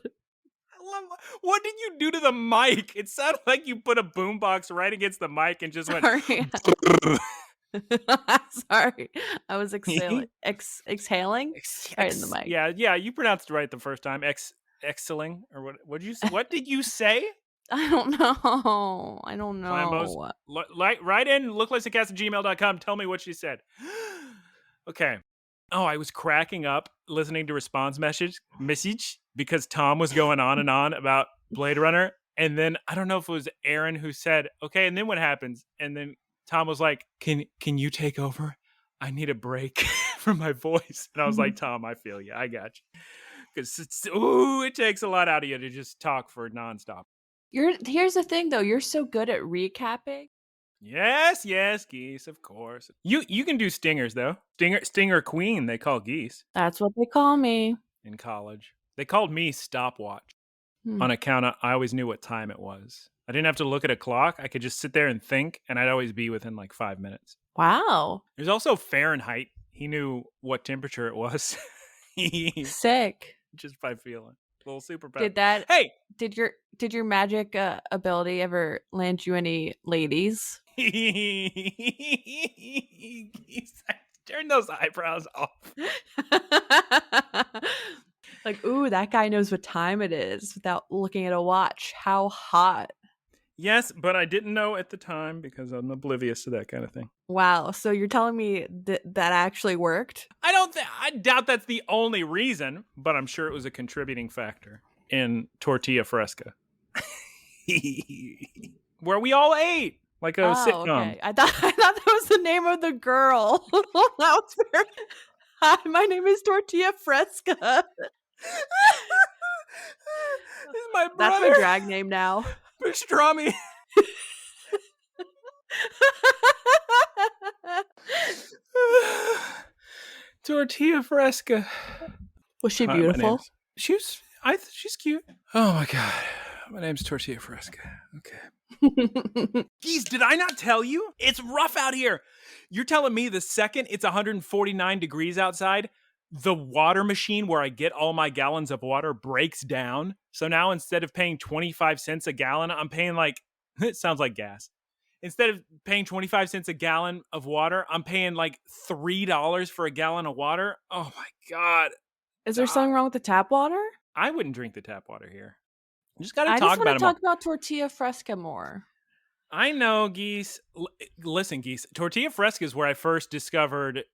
What did you do to the mic? It sounded like you put a boombox right against the mic and just went... Sorry, I was exhaling right in the mic. Yeah, you pronounced it right the first time. Exhaling, or what did you say? What did you say? I don't know. Clambos, write in looklikeacast@gmail.com. Tell me what she said. Okay. Oh, I was cracking up listening to response message because Tom was going on and on about Blade Runner, and then I don't know if it was Aaron who said, "Okay, and then what happens?" And then Tom was like, can you take over? I need a break from my voice. And I was like, Tom, I feel you. I got you. Because it takes a lot out of you to just talk for nonstop. Here's the thing, though. You're so good at recapping. Yes, Geese, of course. You can do stingers, though. Stinger Queen, they call Geese. That's what they call me. In college. They called me Stopwatch on account of I always knew what time it was. I didn't have to look at a clock. I could just sit there and think, and I'd always be within like 5 minutes. Wow. There's also Fahrenheit. He knew what temperature it was. Sick. Just by feeling. A little superpower. Did your magic ability ever land you any ladies? Turn those eyebrows off. Like, ooh, that guy knows what time it is without looking at a watch. How hot. Yes, but I didn't know at the time because I'm oblivious to that kind of thing. Wow, so you're telling me that actually worked? I doubt that's the only reason, but I'm sure it was a contributing factor in Tortilla Fresca. Where we all ate like a sitcom. Okay. I thought that was the name of the girl. That was weird. Hi, my name is Tortilla Fresca. This is my brother. That's my drag name now. Pastrami. Tortilla Fresca. Was she beautiful? She's cute. Oh my god. My name's Tortilla Fresca. Okay. Geese, did I not tell you? It's rough out here. You're telling me the second it's 149 degrees outside, the water machine where I get all my gallons of water breaks down. So now instead of paying 25 cents a gallon, I'm paying like, it sounds like gas. Instead of paying 25 cents a gallon of water, I'm paying like $3 for a gallon of water. Oh my God. Is there something wrong with the tap water? I wouldn't drink the tap water here. You just got to I talk just about want it to more. talk about Tortilla Fresca more. I know, Geese. Listen, Geese. Tortilla Fresca is where I first discovered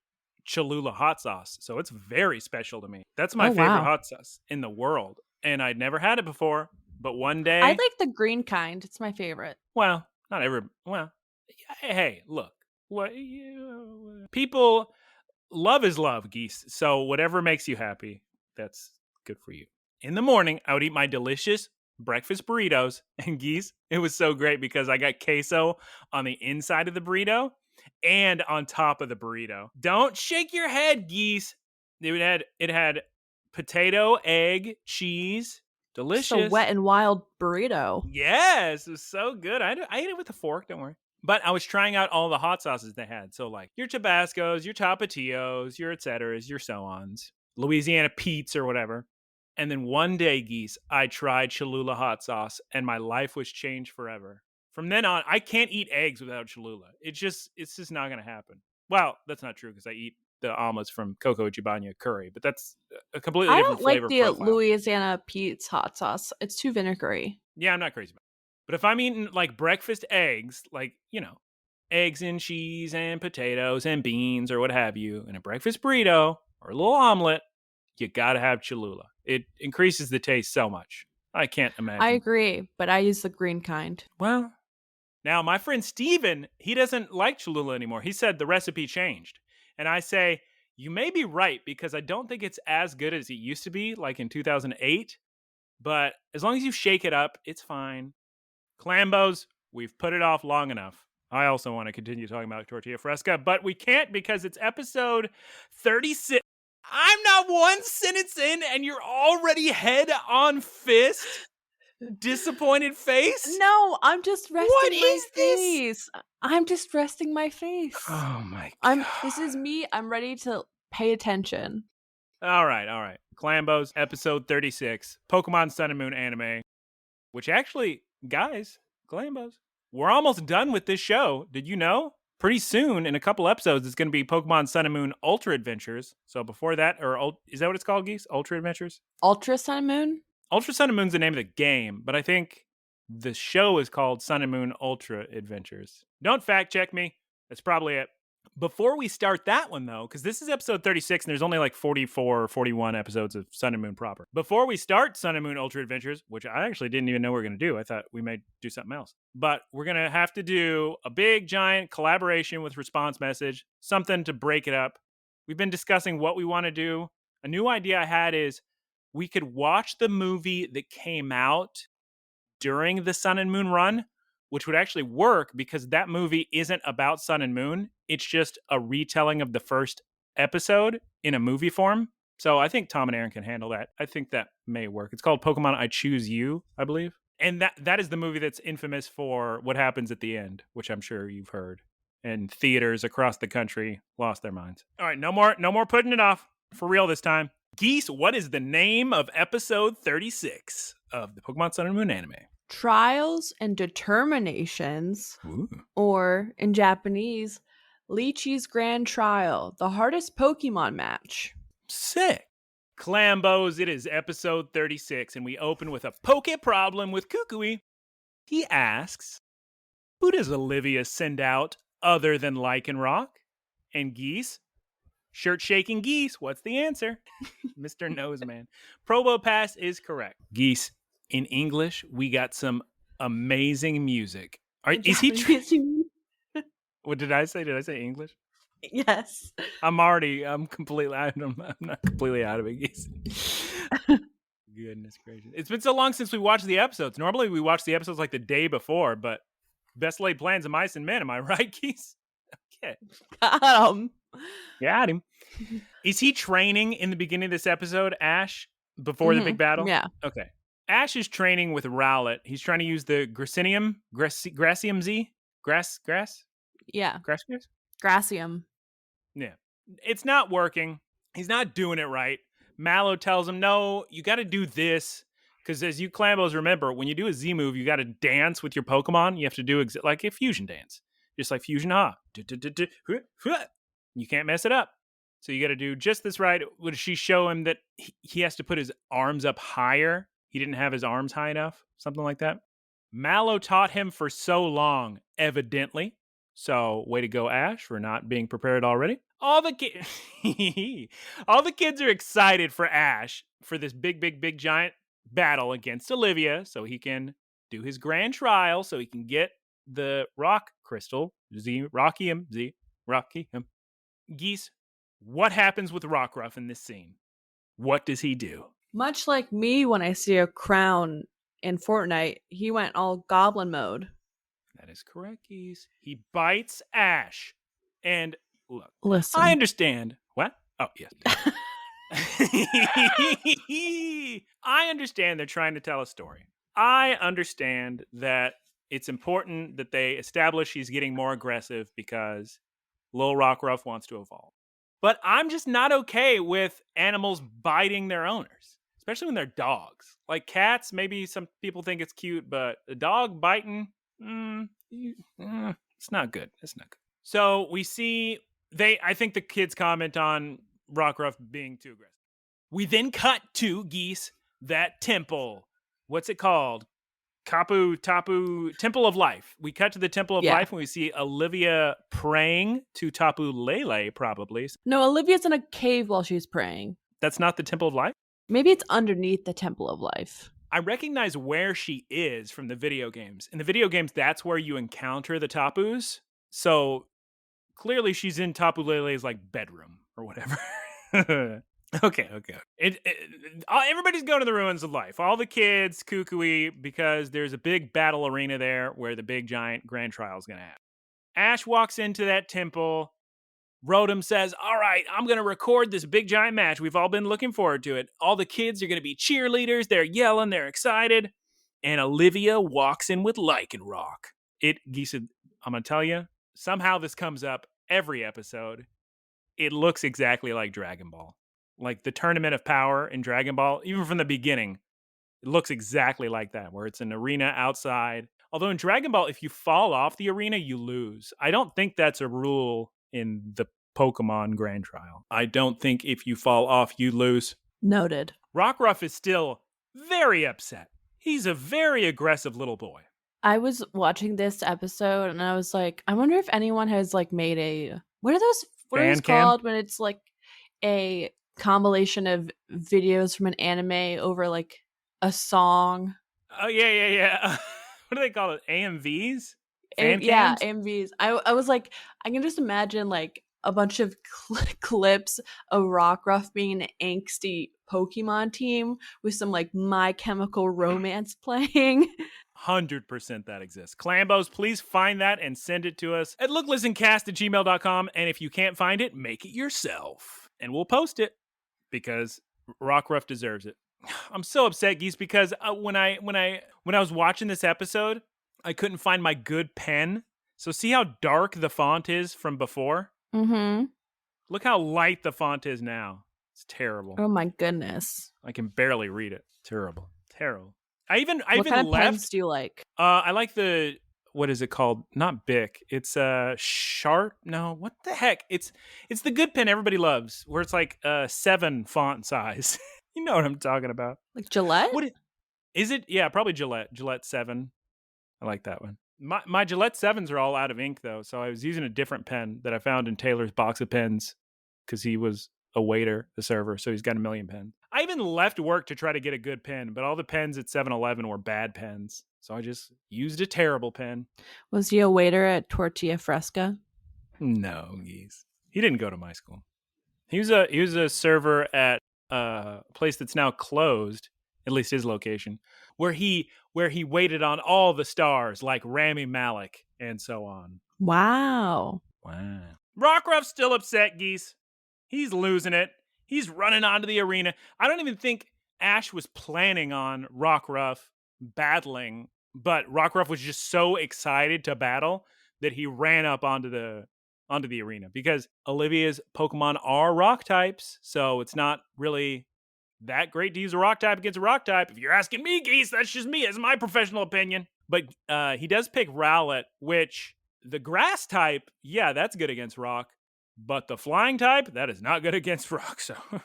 Cholula hot sauce. So it's very special to me. That's my favorite hot sauce in the world. And I'd never had it before. But one day. I like the green kind. It's my favorite. Well, not every. Well, hey, look. What people love is love, Geese. So whatever makes you happy, that's good for you. In the morning, I would eat my delicious breakfast burritos, and Geese, it was so great because I got queso on the inside of the burrito and on top of the burrito. Don't shake your head, Geese. It had potato, egg, cheese. Delicious. Just a wet and wild burrito. Yes, it was so good. I ate it with a fork, don't worry. But I was trying out all the hot sauces they had. So like your Tabascos, your Tapatios, your et ceteras, your so-ons, Louisiana Pete's or whatever. And then one day, Geese, I tried Cholula hot sauce and my life was changed forever. From then on, I can't eat eggs without Cholula. It's just not going to happen. Well, that's not true because I eat the omelets from Coco Chibana curry, but that's a completely different flavor profile. I don't like the Louisiana Pete's hot sauce. It's too vinegary. Yeah, I'm not crazy about it. But if I'm eating like breakfast eggs, like, eggs and cheese and potatoes and beans or what have you, and a breakfast burrito or a little omelet, you got to have Cholula. It increases the taste so much. I can't imagine. I agree, but I use the green kind. Well, now my friend Steven, he doesn't like Cholula anymore. He said the recipe changed. And I say, you may be right because I don't think it's as good as it used to be, like in 2008. But as long as you shake it up, it's fine. Clambos, we've put it off long enough. I also want to continue talking about Tortilla Fresca, but we can't because it's episode 36. I'm not one sentence in and you're already head on fist. Disappointed face? No, I'm just resting my face. I'm just resting my face. Oh my God. This is me. I'm ready to pay attention. All right. Clambos, episode 36, Pokemon Sun and Moon anime, which actually, guys, Clambos, we're almost done with this show. Did you know? Pretty soon, in a couple episodes, it's going to be Pokemon Sun and Moon Ultra Adventures. So before that, is that what it's called, Geese? Ultra Adventures? Ultra Sun and Moon? Ultra Sun and Moon's the name of the game, but I think the show is called Sun and Moon Ultra Adventures. Don't fact check me. That's probably it. Before we start that one, though, because this is episode 36 and there's only like 44 or 41 episodes of Sun and Moon proper. Before we start Sun and Moon Ultra Adventures, which I actually didn't even know we were going to do. I thought we may do something else. But we're going to have to do a big, giant collaboration with Response Message, something to break it up. We've been discussing what we want to do. A new idea I had is we could watch the movie that came out during the Sun and Moon run, which would actually work because that movie isn't about Sun and Moon. It's just a retelling of the first episode in a movie form. So I think Tom and Aaron can handle that. I think that may work. It's called Pokemon I Choose You, I believe. And that is the movie that's infamous for what happens at the end, which I'm sure you've heard. And theaters across the country lost their minds. All right, no more putting it off. For real this time. Geese, what is the name of episode 36 of the Pokemon Sun and Moon anime? Trials and Determinations, Ooh. or in Japanese, Lychee's Grand Trial, the hardest Pokemon match. Sick. Clambos, it is episode 36, and we open with a Poke problem with Kukui. He asks, who does Olivia send out other than Lycanroc? And Geese, shirt-shaking Geese, what's the answer? Mr. Noseman. Probopass is correct. Geese, in English, we got some amazing music. Is he? What did I say? Did I say English? Yes. I'm completely. I'm not completely out of it, Geese. Goodness gracious! It's been so long since we watched the episodes. Normally, we watch the episodes like the day before, but best laid plans of mice and men. Am I right, Geese? Okay. Got him. Got him. Is he training in the beginning of this episode, Ash, before the big battle? Yeah. Okay. Ash is training with Rowlet. He's trying to use the Grassium Z? Grass? Yeah. Grass? Grassium. Yeah. It's not working. He's not doing it right. Mallow tells him, no, you got to do this. Because as you Clambos remember, when you do a Z move, you got to dance with your Pokemon. You have to do like a fusion dance. Just like Fusion Ha. You can't mess it up. So you got to do just this right. Would she show him that he has to put his arms up higher? He didn't have his arms high enough. Something like that. Mallow taught him for so long, evidently. So way to go, Ash, for not being prepared already. All the kids are excited for Ash for this big giant battle against Olivia, so he can do his grand trial, so he can get the rock crystal. Rocky him. Geese, what happens with Rockruff in this scene? What does he do? Much like me when I see a crown in Fortnite, he went all goblin mode. That is correct, Geese. He bites Ash. And look, listen. I understand. What? Oh, yes. I understand they're trying to tell a story. I understand that it's important that they establish he's getting more aggressive because Lil Rockruff wants to evolve. But I'm just not okay with animals biting their owners, especially when they're dogs. Like cats, maybe some people think it's cute, but a dog biting, it's not good. It's not good. So we see I think the kids comment on Rockruff being too aggressive. We then cut to Geese, that temple. What's it called? Tapu, Temple of Life. We cut to the Temple of Life and we see Olivia praying to Tapu Lele, probably. No, Olivia's in a cave while she's praying. That's not the Temple of Life? Maybe it's underneath the Temple of Life. I recognize where she is from the video games. In the video games, that's where you encounter the Tapus. So clearly she's in Tapu Lele's like bedroom or whatever. Okay. Everybody's going to the ruins of life. All the kids, cuckoo-y, because there's a big battle arena there where the big giant grand trial is going to happen. Ash walks into that temple. Rotom says, all right, I'm going to record this big giant match. We've all been looking forward to it. All the kids are going to be cheerleaders. They're yelling. They're excited. And Olivia walks in with Lycanroc. Geese, I'm going to tell you, somehow this comes up every episode. It looks exactly like Dragon Ball. Like the Tournament of Power in Dragon Ball, even from the beginning, it looks exactly like that, where it's an arena outside. Although in Dragon Ball, if you fall off the arena, you lose. I don't think that's a rule in the Pokemon Grand Trial. I don't think if you fall off, you lose. Noted. Rockruff is still very upset. He's a very aggressive little boy. I was watching this episode and I was like, I wonder if anyone has like made what are those called when it's like a compilation of videos from an anime over like a song. Oh yeah. What do they call it? AMVs? Yeah, AMVs. I was like, I can just imagine like a bunch of clips of Rockruff being an angsty Pokemon team with some like My Chemical Romance playing. 100% that exists. Clambos, please find that and send it to us at looklistencast@gmail.com. And if you can't find it, make it yourself. And we'll post it because Rockruff deserves it. I'm so upset, Geese, because when I was watching this episode, I couldn't find my good pen. So see how dark the font is from before? Mm-hmm. Look how light the font is now. It's terrible. Oh my goodness. I can barely read it. Terrible. I even what kind of left. pens do you like? I like the, what is it called? Not Bic. It's Sharp. No, what the heck? It's the good pen everybody loves, where it's like 7 font size. You know what I'm talking about? Like Gillette? What is it? Yeah, probably Gillette. Gillette 7. I like that one. My Gillette 7s are all out of ink though, so I was using a different pen that I found in Taylor's box of pens because he was a waiter, the server, so he's got a million pens. I even left work to try to get a good pen, but all the pens at 7-Eleven were bad pens, so I just used a terrible pen. Was he a waiter at Tortilla Fresca? No, Geese. He didn't go to my school. He was a server at a place that's now closed, at least his location, where he waited on all the stars like Rami Malek and so on. Wow. Rockruff's still upset, Geese. He's losing it. He's running onto the arena. I don't even think Ash was planning on Rockruff battling, but Rockruff was just so excited to battle that he ran up onto the onto the arena, because Olivia's Pokemon are rock types, so it's not really that great to use a rock type against a rock type. If you're asking me, Geese, that's just me. It's my professional opinion. But he does pick Rowlet, which the grass type, yeah, that's good against rock. But the flying type, that is not good against rock. So, all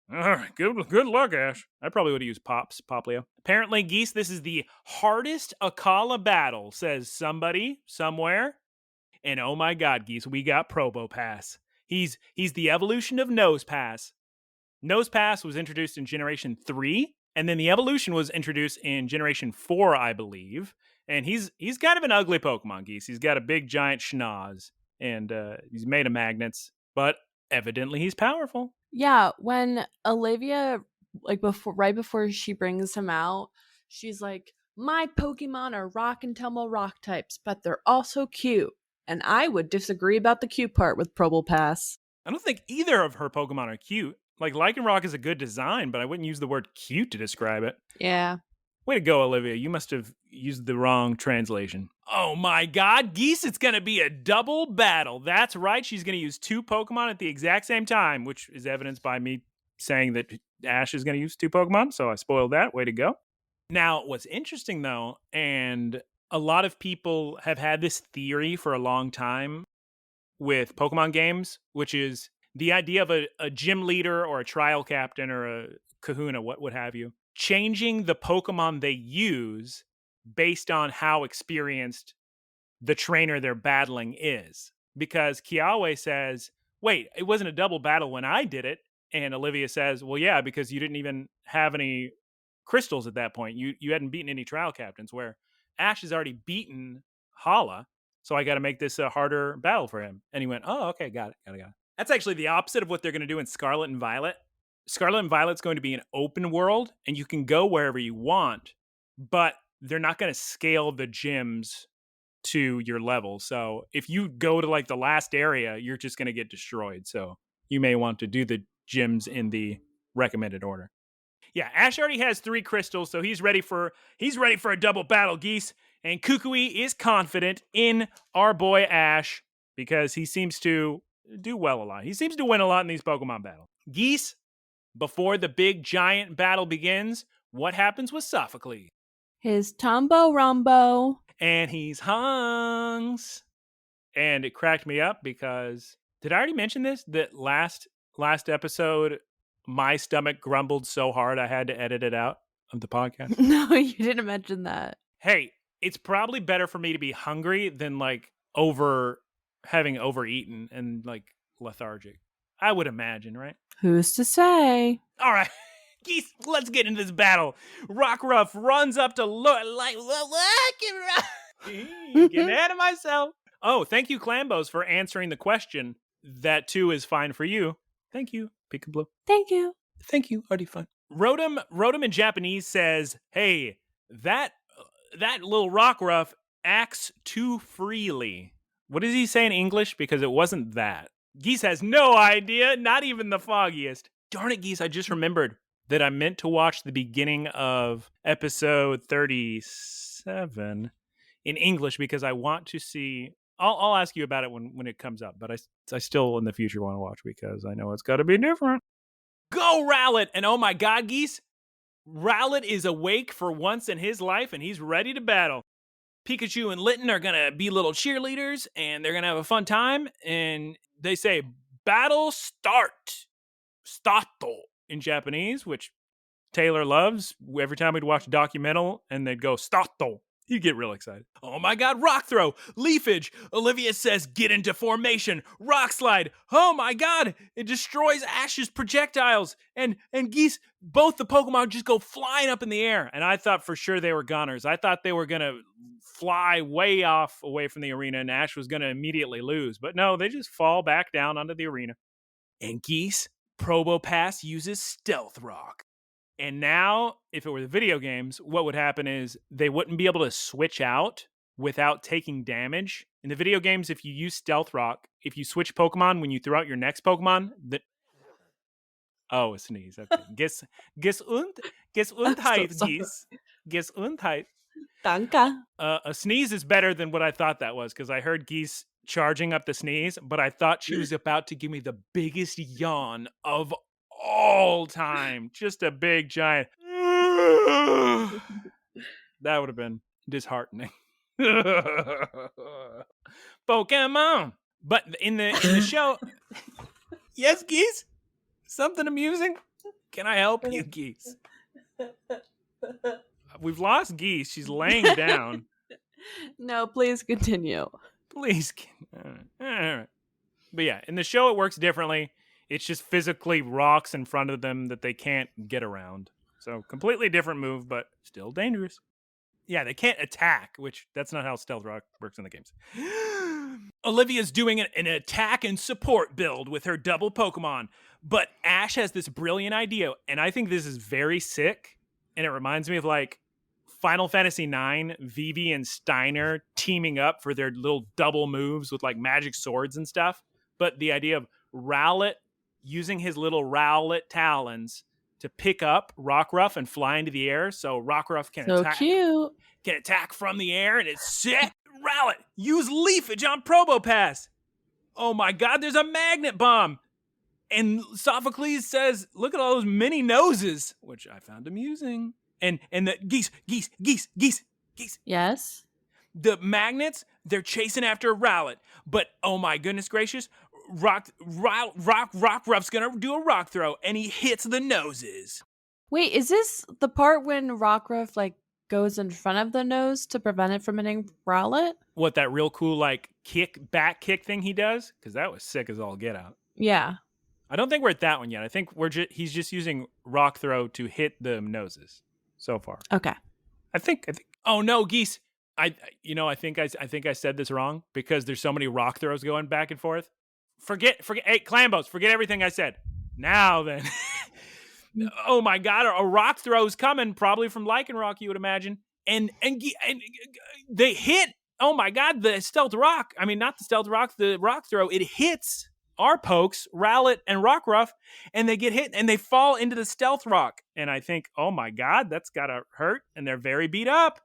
right, good luck, Ash. I probably would have used Poplio. Apparently, Geese, this is the hardest Akala battle, says somebody somewhere. And oh my God, Geese, we got Probopass. He's the evolution of Nosepass. Nosepass was introduced in Generation 3, and then the evolution was introduced in Generation 4, I believe. And he's kind of an ugly Pokemon, Geese. He's got a big giant schnoz, and he's made of magnets, but evidently he's powerful. Yeah, when Olivia, like right before she brings him out, she's like, "My Pokemon are rock and tumble rock types, but they're also cute." And I would disagree about the cute part with Probopass. I don't think either of her Pokemon are cute. Like, Lycanroc is a good design, but I wouldn't use the word cute to describe it. Yeah. Way to go, Olivia. You must have used the wrong translation. Oh my God, Geese, it's going to be a double battle. That's right. She's going to use 2 Pokemon at the exact same time, which is evidenced by me saying that Ash is going to use 2 Pokemon. So I spoiled that. Way to go. Now, what's interesting, though, and a lot of people have had this theory for a long time with Pokemon games, which is the idea of a gym leader or a trial captain or a kahuna, what have you, changing the Pokemon they use based on how experienced the trainer they're battling is. Because Kiawe says, wait, it wasn't a double battle when I did it. And Olivia says, well, yeah, because you didn't even have any crystals at that point. You hadn't beaten any trial captains, where Ash has already beaten Hala. So I got to make this a harder battle for him. And he went, oh, okay, got it. That's actually the opposite of what they're going to do in Scarlet and Violet. Scarlet and Violet's going to be an open world, and you can go wherever you want, but they're not going to scale the gyms to your level. So if you go to like the last area, you're just going to get destroyed. So you may want to do the gyms in the recommended order. Yeah, Ash already has 3 crystals, so he's ready for a double battle, Geese. And Kukui is confident in our boy Ash because he seems to do well a lot. He seems to win a lot in these Pokemon battles. Geese, before the big giant battle begins, what happens with Sophocles? His Tombo Rumbo. And he's hungs. And it cracked me up because, did I already mention this? That last episode, my stomach grumbled so hard I had to edit it out of the podcast. No, you didn't mention that. Hey, it's probably better for me to be hungry than like having overeaten and like lethargic. I would imagine, right? Who's to say? All right. Geese, let's get into this battle. Rockruff runs up to getting ahead of myself. Oh, thank you, Clambos, for answering the question. That too is fine for you. Thank you, PIKABLU. Thank you. Thank you, already fun. Rotom in Japanese says, hey, that little Rockruff acts too freely. What does he say in English? Because it wasn't that. Geese has no idea, not even the foggiest. Darn it, Geese, I just remembered that I meant to watch the beginning of episode 37 in English because I want to see. I'll ask you about it when it comes up, but I still in the future want to watch because I know it's got to be different. Go Rowlet! And oh my God, Geese, Rowlet is awake for once in his life and he's ready to battle. Pikachu and Litten are going to be little cheerleaders and they're going to have a fun time. And they say, battle start. Stato in Japanese, which Taylor loves. Every time we'd watch Documental and they'd go, Stato. He'd get real excited. Oh my God, Rock Throw, Leafage. Olivia says, get into formation. Rock Slide. Oh my God, it destroys Ash's projectiles. And Geese, both the Pokemon just go flying up in the air. And I thought for sure they were goners. I thought they were going to fly way off away from the arena and Ash was going to immediately lose. But no, they just fall back down onto the arena. And Geese, Probopass uses Stealth Rock. And now, if it were the video games, what would happen is they wouldn't be able to switch out without taking damage. In the video games, if you use Stealth Rock, if you switch Pokemon when you throw out your next Pokemon, a sneeze. Okay. Gesundheit, so Geese. Gesundheit. Danke. A sneeze is better than what I thought that was because I heard Geese charging up the sneeze, but I thought she was about to give me the biggest yawn of all time. Just a big giant. That would have been disheartening. Pokemon. But in the show, yes, Geese? Something amusing? Can I help you, Geese? We've lost Geese. She's laying down. No, please continue. Please. All right. But yeah, in the show it works differently. It's just physically rocks in front of them that they can't get around. So completely different move, but still dangerous. Yeah, they can't attack, which that's not how Stealth Rock works in the games. Olivia's doing an attack and support build with her double Pokemon, but Ash has this brilliant idea, and I think this is very sick, and it reminds me of like Final Fantasy IX, Vivi and Steiner teaming up for their little double moves with like magic swords and stuff. But the idea of Rowlet using his little Rowlet talons to pick up Rockruff and fly into the air, so Rockruff can attack from the air, and it's sick. Rowlet, use Leafage on Probopass. Oh my God, there's a magnet bomb. And Sophocles says, look at all those mini noses, which I found amusing. And the geese. Yes. The magnets, they're chasing after Rowlet. But oh my goodness gracious, Rockruff's gonna do a rock throw, and he hits the noses. Wait, is this the part when Rockruff like goes in front of the nose to prevent it from hitting Rowlet? What, that real cool like back kick thing he does? Because that was sick as all get out. Yeah. I don't think we're at that one yet. I think he's just using rock throw to hit the noses so far. Okay. I think. Oh no, Geese! I think I said this wrong because there's so many rock throws going back and forth. Forget. Hey, Clambos, forget everything I said. Now then. Oh my God, a rock throw's coming, probably from Lycanroc, you would imagine. And they hit. Oh my God, the Stealth Rock. I mean, not the Stealth Rock, the rock throw. It hits our pokes, Rowlet and Rockruff, and they get hit and they fall into the Stealth Rock. And I think, oh my God, that's gotta hurt. And they're very beat up.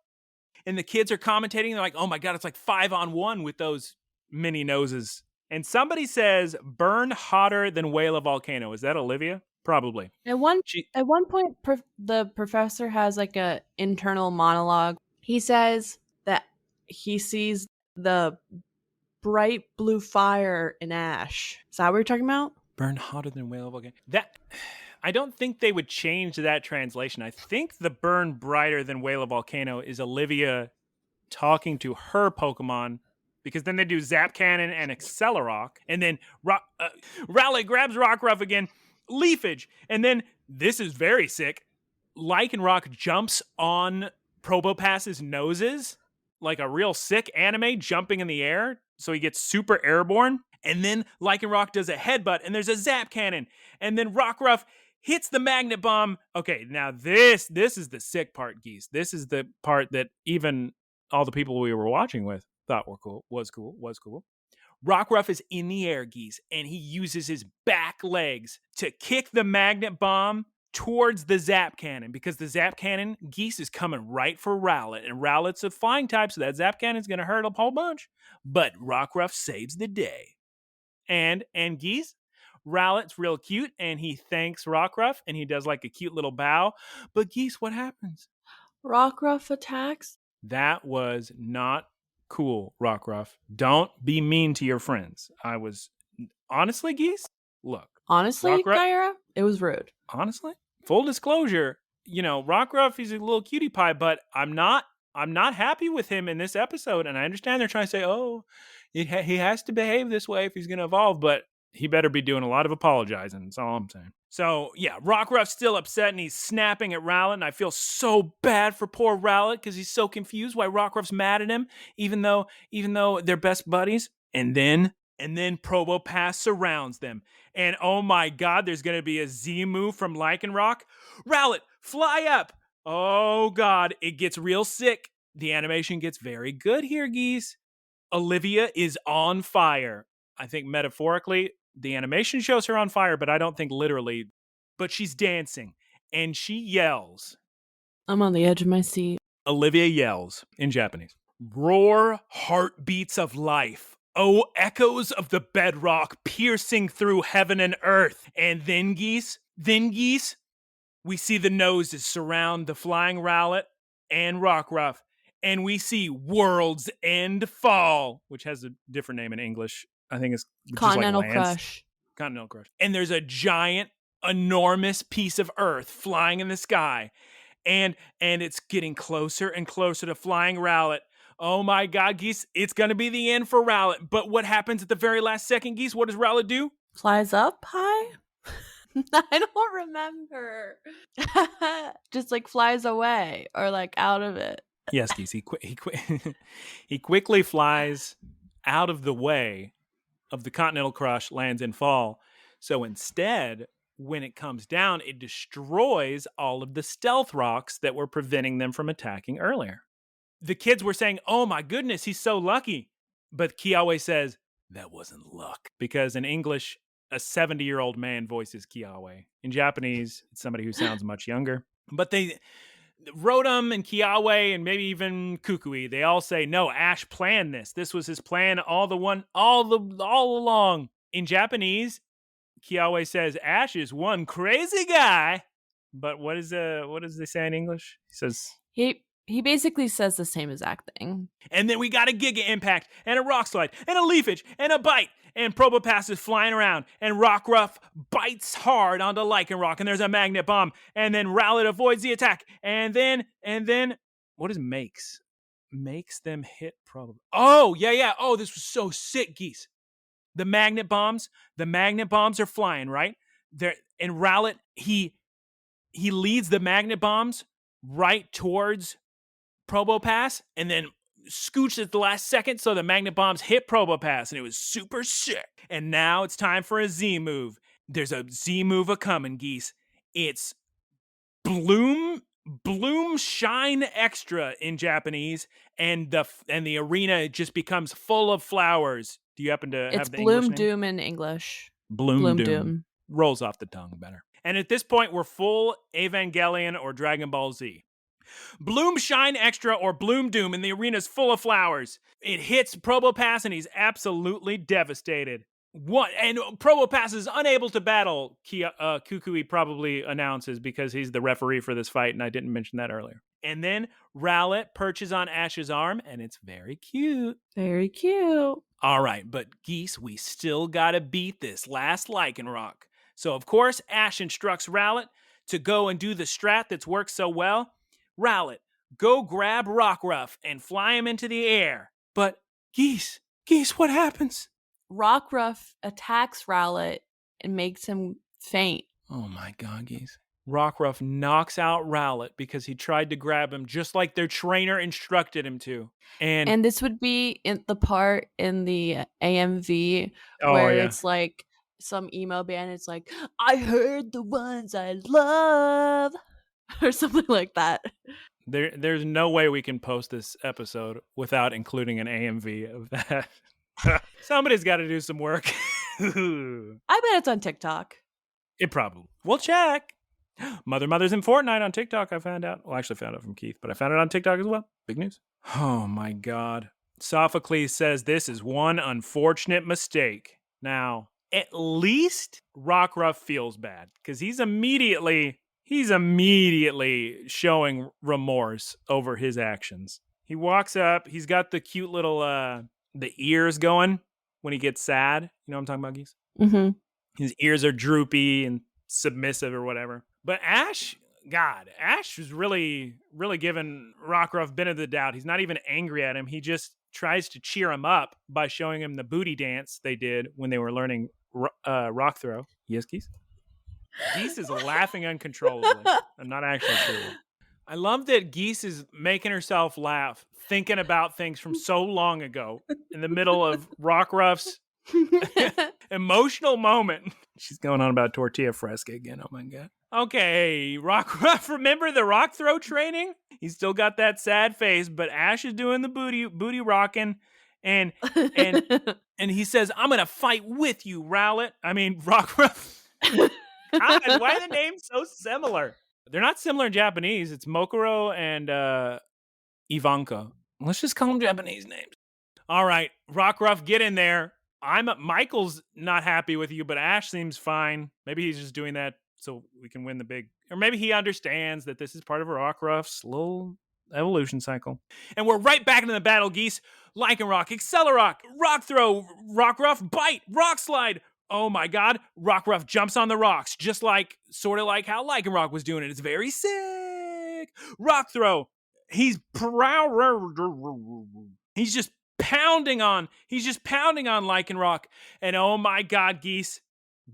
And the kids are commentating. They're like, oh my God, it's like 5-on-1 with those mini noses. And somebody says, burn hotter than Whale of Volcano. Is that Olivia? Probably. At one point, the professor has like a internal monologue. He says that he sees the bright blue fire in Ash. Is that what you're talking about? Burn hotter than Whale of Volcano. That, I don't think they would change that translation. I think the burn brighter than Whale of Volcano is Olivia talking to her Pokemon, because then they do Zap Cannon and Accelerock, and then Rowlet grabs Rockruff again, Leafage, and then this is very sick. Lycanroc jumps on Probopass's noses like a real sick anime jumping in the air, so he gets super airborne. And then Lycanroc does a headbutt, and there's a Zap Cannon, and then Rockruff hits the Magnet Bomb. Okay, now this is the sick part, Geese. This is the part that even all the people we were watching with thought was cool. Rockruff is in the air, Geese, and he uses his back legs to kick the Magnet Bomb towards the Zap Cannon, because the Zap Cannon, Geese, is coming right for Rowlet, and Rowlet's a flying type, so that Zap Cannon's going to hurt a whole bunch. But Rockruff saves the day. And Geese, Rowlet's real cute, and he thanks Rockruff, and he does like a cute little bow. But Geese, what happens? Rockruff attacks? That was not cool, Rockruff. Don't be mean to your friends. I was, honestly, Geese, look. Honestly, Guyera, it was rude. Honestly? Full disclosure, Rockruff, he's a little cutie pie, but I'm not happy with him in this episode, and I understand they're trying to say, oh, he has to behave this way if he's going to evolve, but he better be doing a lot of apologizing. That's all I'm saying. So, yeah, Rockruff's still upset, and he's snapping at Rowlet, and I feel so bad for poor Rowlet because he's so confused why Rockruff's mad at him, even though they're best buddies. And then Probopass surrounds them. And oh my God, there's going to be a Z move from Lycanroc. Rowlet, fly up. Oh God, it gets real sick. The animation gets very good here, Geese. Olivia is on fire. I think metaphorically, the animation shows her on fire, but I don't think literally. But she's dancing, and she yells. I'm on the edge of my seat. Olivia yells in Japanese, roar heartbeats of life. Oh, echoes of the bedrock piercing through heaven and earth. And then, Geese, we see the noses surround the flying Rowlet and Rockruff. And we see World's End Fall, which has a different name in English. I think it's Continental just like Crush. Continental Crush. And there's a giant, enormous piece of Earth flying in the sky. And it's getting closer and closer to flying Rowlet. Oh my God, Geese, it's going to be the end for Rowlet. But what happens at the very last second, Geese? What does Rowlet do? Flies up high? I don't remember. Just like flies away or like out of it. Yes, Geese. He quickly flies out of the way of the Continental Crush, lands in fall. So instead, when it comes down, it destroys all of the stealth rocks that were preventing them from attacking earlier. The kids were saying, oh my goodness, he's so lucky. But Kiawe says, that wasn't luck. Because in English, a 70-year-old man voices Kiawe. In Japanese, it's somebody who sounds much younger. But Rotom and Kiawe and maybe even Kukui, they all say, no, Ash planned this. This was his plan all along. In Japanese, Kiawe says, Ash is one crazy guy. But what does they say in English? He says... He basically says the same exact thing. And then we got a Giga Impact, and a Rock Slide, and a Leafage, and a Bite, and Probopass is flying around, and Rockruff bites hard onto Lycanroc, and there's a Magnet Bomb, and then Rowlet avoids the attack, and then, what is makes? Makes them hit Probopass. Oh, yeah. Oh, this was so sick, Geese. The Magnet Bombs are flying, right? And Rowlet, he leads the Magnet Bombs right towards Probopass and then scooched at the last second so the Magnet Bombs hit Probopass, and it was super sick. And now it's time for a Z move. There's a Z move a-coming, Geese. It's Bloom Shine Extra in Japanese, and the arena just becomes full of flowers. Do you happen to have the English name? It's Bloom Doom in English. Bloom Doom. Rolls off the tongue better. And at this point, we're full Evangelion or Dragon Ball Z. Bloom Shine Extra or Bloom Doom, and the arena's full of flowers. It hits Probopass, and he's absolutely devastated. And Probopass is unable to battle, Kukui probably announces, because he's the referee for this fight, and I didn't mention that earlier. And then Rowlet perches on Ash's arm, and it's very cute. Very cute. All right, but Geese, we still gotta beat this last Lycanroc. So, of course, Ash instructs Rowlet to go and do the strat that's worked so well. Rowlet, go grab Rockruff and fly him into the air. But, Geese, what happens? Rockruff attacks Rowlet and makes him faint. Oh my God, Geese. Rockruff knocks out Rowlet because he tried to grab him just like their trainer instructed him to. And this would be in the part in the AMV where it's like some emo band. It's like, I heard the ones I love. Or something like that. There's no way we can post this episode without including an AMV of that. Somebody's got to do some work. I bet it's on TikTok. It probably. We'll check. Mother's in Fortnite on TikTok, I found out. Well, I actually found out from Keith, but I found it on TikTok as well. Big news. Oh my God. Sophocles says this is one unfortunate mistake. Now, at least Rockruff feels bad because he's immediately showing remorse over his actions. He walks up. He's got the cute little the ears going when he gets sad. You know what I'm talking about, Geese? Mm-hmm. His ears are droopy and submissive or whatever. But Ash was really, really giving Rockruff benefit of the doubt. He's not even angry at him. He just tries to cheer him up by showing him the booty dance they did when they were learning rock throw. Yes, Geese? Geese is laughing uncontrollably. I'm not actually sure. I love that Geese is making herself laugh, thinking about things from so long ago in the middle of Rockruff's emotional moment. She's going on about Tortilla Fresca again. Oh my God. Okay, Rockruff, remember the rock throw training? He's still got that sad face, but Ash is doing the booty rocking, and he says, "I'm gonna fight with you, Rowlet." I mean, Rockruff. God, why are the names so similar? They're not similar in Japanese. It's Mokuro and Ivanka. Let's just call them Japanese names. All right, Rockruff, get in there. Michael's not happy with you, but Ash seems fine. Maybe he's just doing that so we can win the big, or maybe he understands that this is part of Rockruff's little evolution cycle. And we're right back into the battle, Geese. Lycanroc, Accelerock, Rock Throw, Rockruff, Bite, Rock Slide. Oh my God, Rockruff jumps on the rocks, just like, sort of like how Lycanroc was doing it. It's very sick. Rock Throw. He's just pounding on Lycanroc. And oh my God, Geese,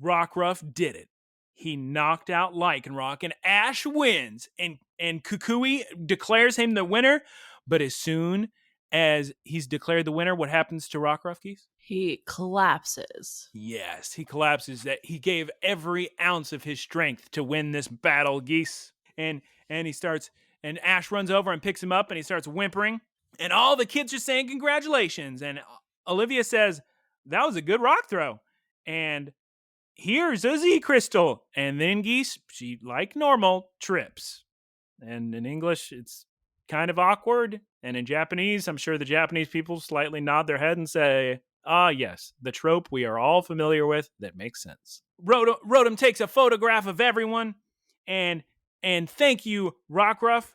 Rockruff did it. He knocked out Lycanroc, and Ash wins. And Kukui declares him the winner. But as soon as he's declared the winner, what happens to Rockruff, Geese? He collapses. Yes, he collapses. That he gave every ounce of his strength to win this battle, Geese. And he starts, and Ash runs over and picks him up, and he starts whimpering. And all the kids are saying congratulations. And Olivia says, that was a good rock throw. And here's a Z crystal. And then Geese, she, like normal, trips. And in English, it's kind of awkward. And in Japanese, I'm sure the Japanese people slightly nod their head and say, ah, yes, the trope we are all familiar with that makes sense. Rotom takes a photograph of everyone. And thank you, Rockruff.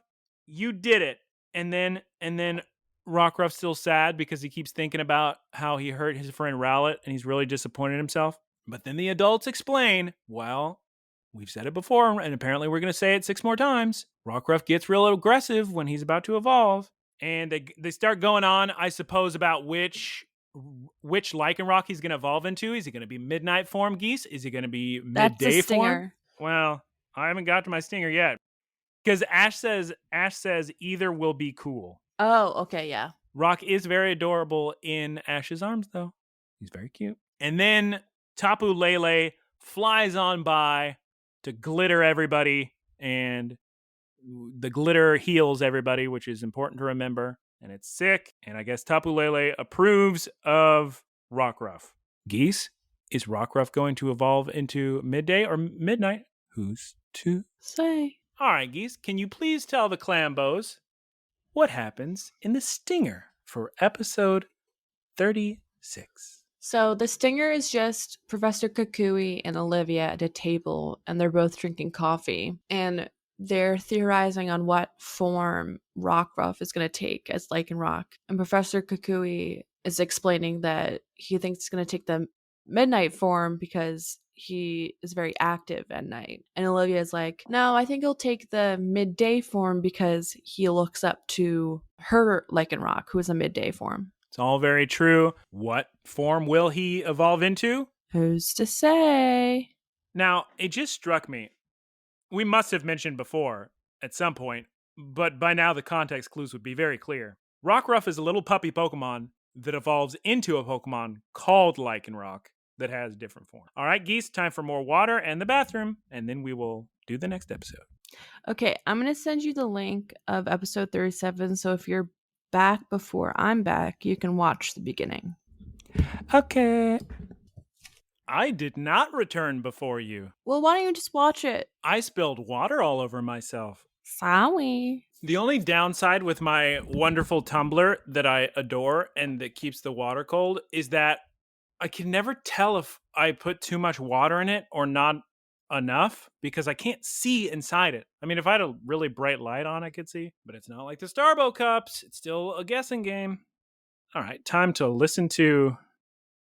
You did it. And then Rockruff's still sad because he keeps thinking about how he hurt his friend Rowlet, and he's really disappointed in himself. But then the adults explain, well, we've said it before, and apparently we're going to say it 6 more times. Rockruff gets real aggressive when he's about to evolve. And they start going on, I suppose, about which Lycanroc he's going to evolve into. Is he going to be midnight form, Geese? Is he going to be midday form? Well, I haven't got to my stinger yet. Because Ash says either will be cool. Oh, okay, yeah. Rock is very adorable in Ash's arms, though. He's very cute. And then Tapu Lele flies on by to glitter everybody, and the glitter heals everybody, which is important to remember. And it's sick. And I guess Tapu Lele approves of Rockruff. Geese, is Rockruff going to evolve into midday or midnight? Who's to say? All right, Geese, can you please tell the Clambos what happens in the stinger for episode 36? So the stinger is just Professor Kukui and Olivia at a table, and they're both drinking coffee. And they're theorizing on what form Rockruff is going to take as Lycanroc. And Professor Kukui is explaining that he thinks it's going to take the midnight form because he is very active at night. And Olivia is like, no, I think he'll take the midday form because he looks up to her Lycanroc, who is a midday form. It's all very true. What form will he evolve into? Who's to say? Now, it just struck me. We must have mentioned before at some point, but by now the context clues would be very clear. Rockruff is a little puppy Pokemon that evolves into a Pokemon called Lycanroc that has different form. All right, Geese, time for more water and the bathroom, and then we will do the next episode. Okay, I'm going to send you the link of episode 37, so if you're back before I'm back, you can watch the beginning. Okay. I did not return before you. Well, why don't you just watch it? I spilled water all over myself. Sorry. The only downside with my wonderful tumbler that I adore and that keeps the water cold is that I can never tell if I put too much water in it or not enough because I can't see inside it. I mean, if I had a really bright light on, I could see, but it's not like the Starbo cups. It's still a guessing game. All right, time to listen to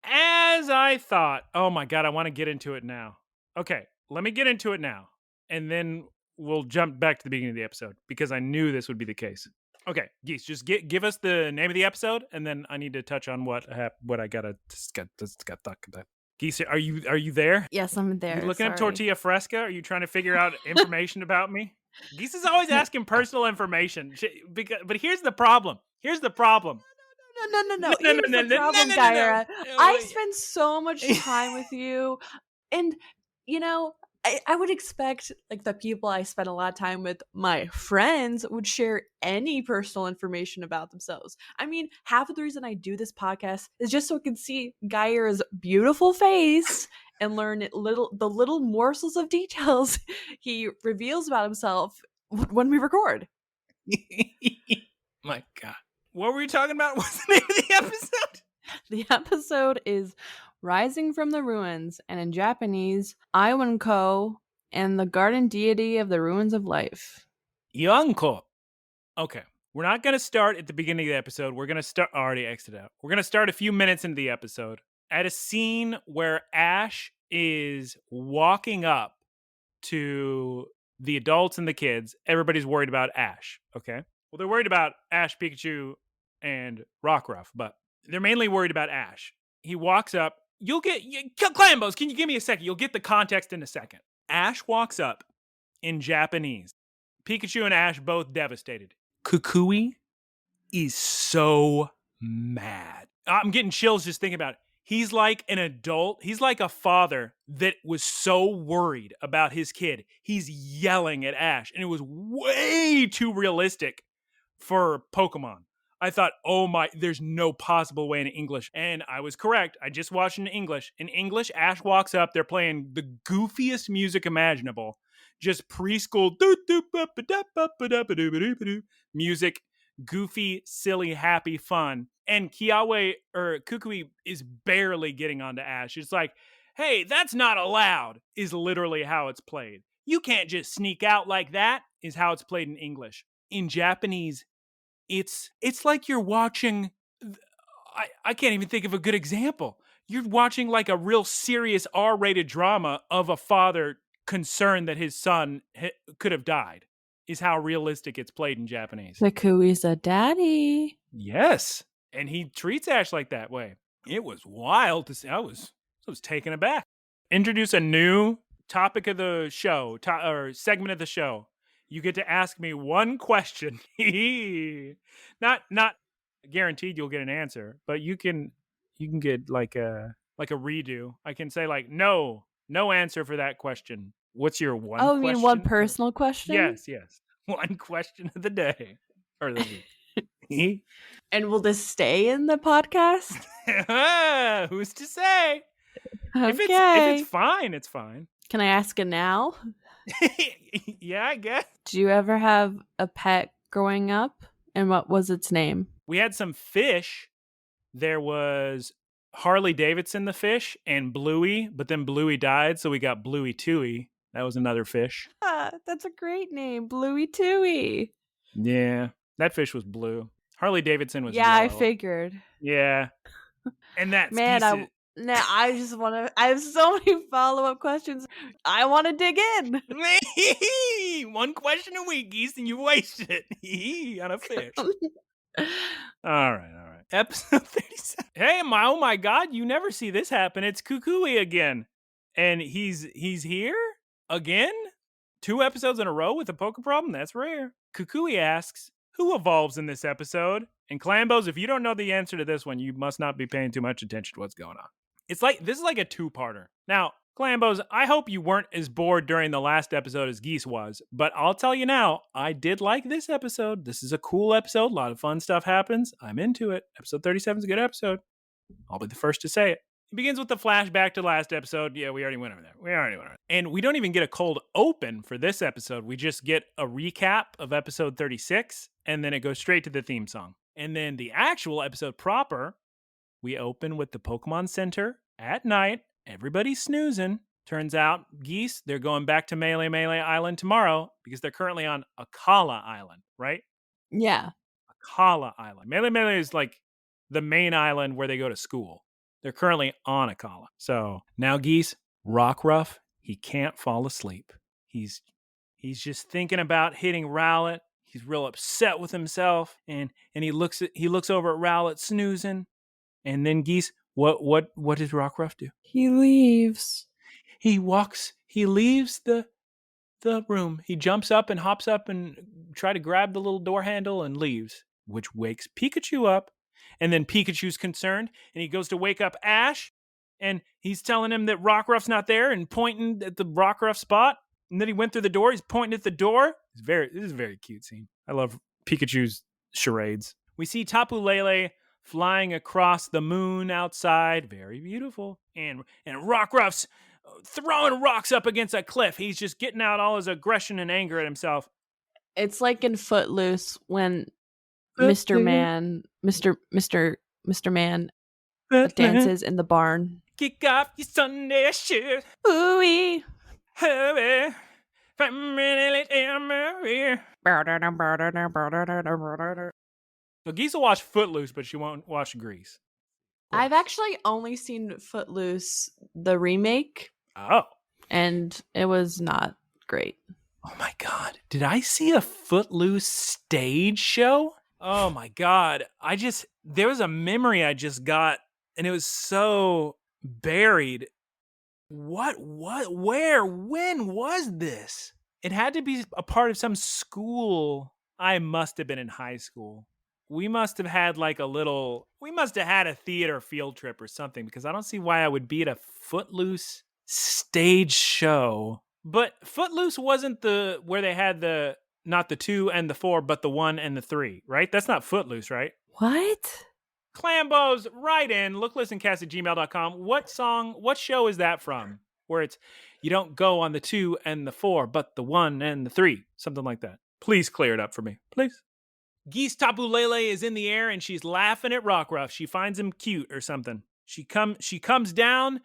As I Thought. Oh my God, I want to get into it now. Okay, let me get into it now. And then we'll jump back to the beginning of the episode because I knew this would be the case. Okay, Geese, just give us the name of the episode, and then I need to touch on what I gotta talk about. Geese, are you there? Yes, I'm there. You looking up Tortilla Fresca? Are you trying to figure out information about me? Geese is always asking personal information. But here's the problem. No. Here's the problem, Guyera. I spend so much time with you, and you know, I would expect like the people I spend a lot of time with, my friends, would share any personal information about themselves. I mean, half of the reason I do this podcast is just so I can see Guyera's beautiful face and learn the little morsels of details he reveals about himself when we record. My God. What were you talking about? What's the name of the episode? The episode is Rising from the Ruins, and in Japanese, Iwanko and the Garden Deity of the Ruins of Life. Yonko. Okay. We're not going to start at the beginning of the episode. We're going to start... already exited out. We're going to start a few minutes into the episode at a scene where Ash is walking up to the adults and the kids. Everybody's worried about Ash, okay? Well, they're worried about Ash, Pikachu, and Rockruff, but they're mainly worried about Ash. He walks up. Clambos, can you give me a second? You'll get the context in a second. Ash walks up in Japanese. Pikachu and Ash both devastated. Kukui is so mad. I'm getting chills just thinking about it. He's like an adult. He's like a father that was so worried about his kid. He's yelling at Ash, and it was way too realistic for Pokemon. I thought, oh my, there's no possible way in English. And I was correct. I just watched in English. In English, Ash walks up. They're playing the goofiest music imaginable. Just preschool music, goofy, silly, happy fun. And Kukui is barely getting onto Ash. It's like, hey, that's not allowed, is literally how it's played. You can't just sneak out like that, is how it's played in English. In Japanese, it's like you're watching, I can't even think of a good example. You're watching like a real serious R-rated drama of a father concerned that his son could have died, is how realistic it's played in Japanese. Kukui's a daddy. Yes. And he treats Ash like that way. It was wild to see. I was taken aback. Introduce a new topic of the show, or segment of the show. You get to ask me one question. Not guaranteed you'll get an answer, but you can get like a redo. I can say like, no answer for that question. What's your one question? Oh, you mean one personal question? Yes. One question of the day. Or the week. And will this stay in the podcast? Who's to say? Okay. If it's fine, it's fine. Can I ask it now? Yeah, I guess. Did you ever have a pet growing up? And what was its name? We had some fish. There was Harley Davidson the fish and Bluey, but then Bluey died, so we got Bluey Tooey. That was another fish. That's a great name, Bluey Tooey. Yeah, that fish was blue. Harley Davidson was yellow. I figured. Yeah. And that's man, I just want to. I have so many follow-up questions. I want to dig in. One question a week, Geese, and you wasted it on a fish. All right. Episode 37. Hey, oh my God, you never see this happen. It's Kukui again. And he's here again? 2 episodes in a row with a poker problem? That's rare. Kukui asks, who evolves in this episode? And Clambos, if you don't know the answer to this one, you must not be paying too much attention to what's going on. This is like a 2-parter. Now, Clambos, I hope you weren't as bored during the last episode as Geese was, but I'll tell you now, I did like this episode. This is a cool episode. A lot of fun stuff happens. I'm into it. Episode 37 is a good episode. I'll be the first to say it. It begins with the flashback to last episode. Yeah, we already went over there. And we don't even get a cold open for this episode. We just get a recap of episode 36, and then it goes straight to the theme song. And then the actual episode proper, we open with the Pokemon Center at night. Everybody's snoozing. Turns out, Geese, they're going back to Melee Island tomorrow because they're currently on Akala Island, right? Yeah. Akala Island. Melee is like the main island where they go to school. They're currently on Akala. So now, Geese, Rockruff, he can't fall asleep. He's just thinking about hitting Rowlet. He's real upset with himself, and he looks over at Rowlet snoozing, and then Geese, what does Rockruff do? He leaves. He leaves the room. He jumps up and hops up and try to grab the little door handle and leaves, which wakes Pikachu up. And then Pikachu's concerned, and he goes to wake up Ash, and he's telling him that Rockruff's not there and pointing at the Rockruff spot. And then he went through the door. He's pointing at the door. This is a very cute scene. I love Pikachu's charades. We see Tapu Lele flying across the moon outside. Very beautiful. And Rockruff's throwing rocks up against a cliff. He's just getting out all his aggression and anger at himself. It's like in Footloose when Mr. Man, Mr. Man dances in the barn. Kick off your Sunday shoes. Ooh-wee. Hurry. So Geese will watch Footloose, but she won't watch Grease. I've actually only seen Footloose, the remake, Oh. and it was not great. Oh my God. Did I see a Footloose stage show? Oh my God. There was a memory I just got, and it was so buried. Where, when was this? It had to be a part of some school. I must have been in high school. We must have had a theater field trip or something, because I don't see why I would be at a Footloose stage show. But Footloose wasn't where they had not the 2 and the 4, but the 1 and the 3, right? That's not Footloose, right? What? Clambos, write in, looklistencast@gmail.com. What show is that from? Where it's, you don't go on the 2 and the 4, but the 1 and the 3. Something like that. Please clear it up for me, please. Geese Tapu Lele is in the air and she's laughing at Rockruff. She finds him cute or something. She comes down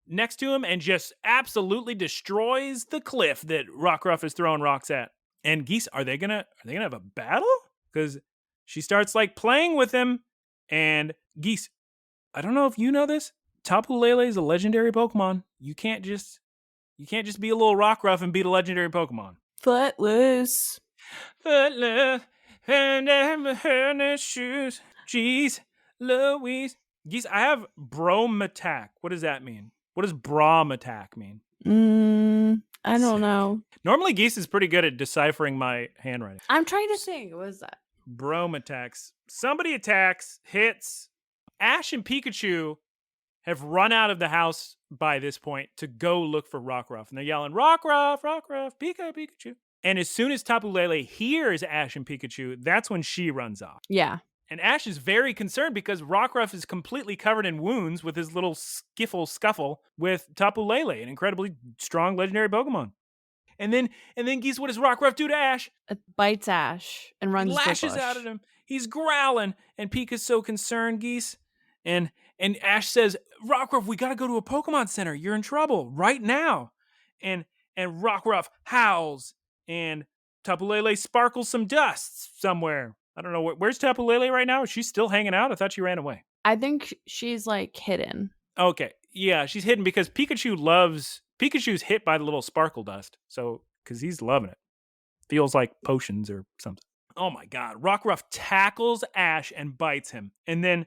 next to him and just absolutely destroys the cliff that Rockruff is throwing rocks at. And Geese, are they gonna have a battle? Because she starts like playing with him. And Geese, I don't know if you know this, Tapu Lele is a legendary Pokemon. You can't just be a little Rockruff and beat a legendary Pokemon. Footloose. Footloose and her shoes. Jeez, Louise. Geese, I have Brom attack. What does that mean? What does Brom attack mean? I don't know. Normally Geese is pretty good at deciphering my handwriting. I'm trying to think. What is that? Brom attacks. Somebody attacks, hits. Ash and Pikachu have run out of the house by this point to go look for Rockruff. And they're yelling, Rockruff, Rockruff, Pikachu. And as soon as Tapu Lele hears Ash and Pikachu, that's when she runs off. Yeah. And Ash is very concerned because Rockruff is completely covered in wounds with his little scuffle with Tapu Lele, an incredibly strong legendary Pokemon. And then Geese, what does Rockruff do to Ash? It bites Ash and runs lashes out at him. He's growling, and Pika's so concerned, Geese. And Ash says, Rockruff, we gotta go to a Pokemon Center. You're in trouble right now. And Rockruff howls, and Tapu Lele sparkles some dust somewhere. I don't know, where's Tapu Lele right now? Is she still hanging out? I thought she ran away. I think she's like hidden. Okay, yeah, she's hidden because Pikachu's hit by the little sparkle dust. So, because he's loving it. Feels like potions or something. Oh my God. Rockruff tackles Ash and bites him. And then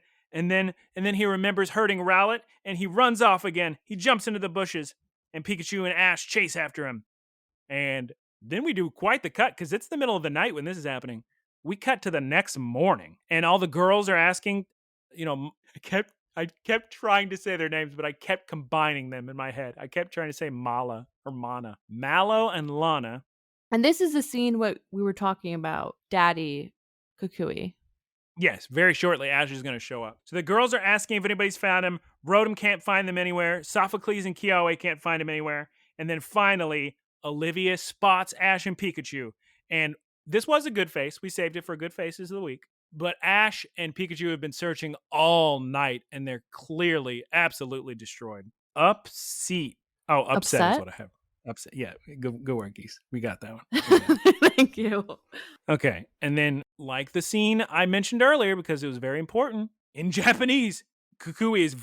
he remembers hurting Rowlet and he runs off again. He jumps into the bushes and Pikachu and Ash chase after him. And then we do quite the cut because it's the middle of the night when this is happening. We cut to the next morning and all the girls are asking, I kept trying to say their names, but I kept combining them in my head. I kept trying to say Mala or Mana. Mallow and Lana. And this is the scene what we were talking about, Daddy Kukui. Yes, very shortly, Ash is going to show up. So the girls are asking if anybody's found him. Rotom can't find them anywhere. Sophocles and Kiawe can't find him anywhere. And then finally, Olivia spots Ash and Pikachu. And this was a good face. We saved it for good faces of the week. But Ash and Pikachu have been searching all night, and they're clearly absolutely destroyed. Upset. Oh, upset is what I have. Upset. Yeah, go work, Geese. We got that one. Thank you. Okay, and then like the scene I mentioned earlier, because it was very important, in Japanese, Kukui is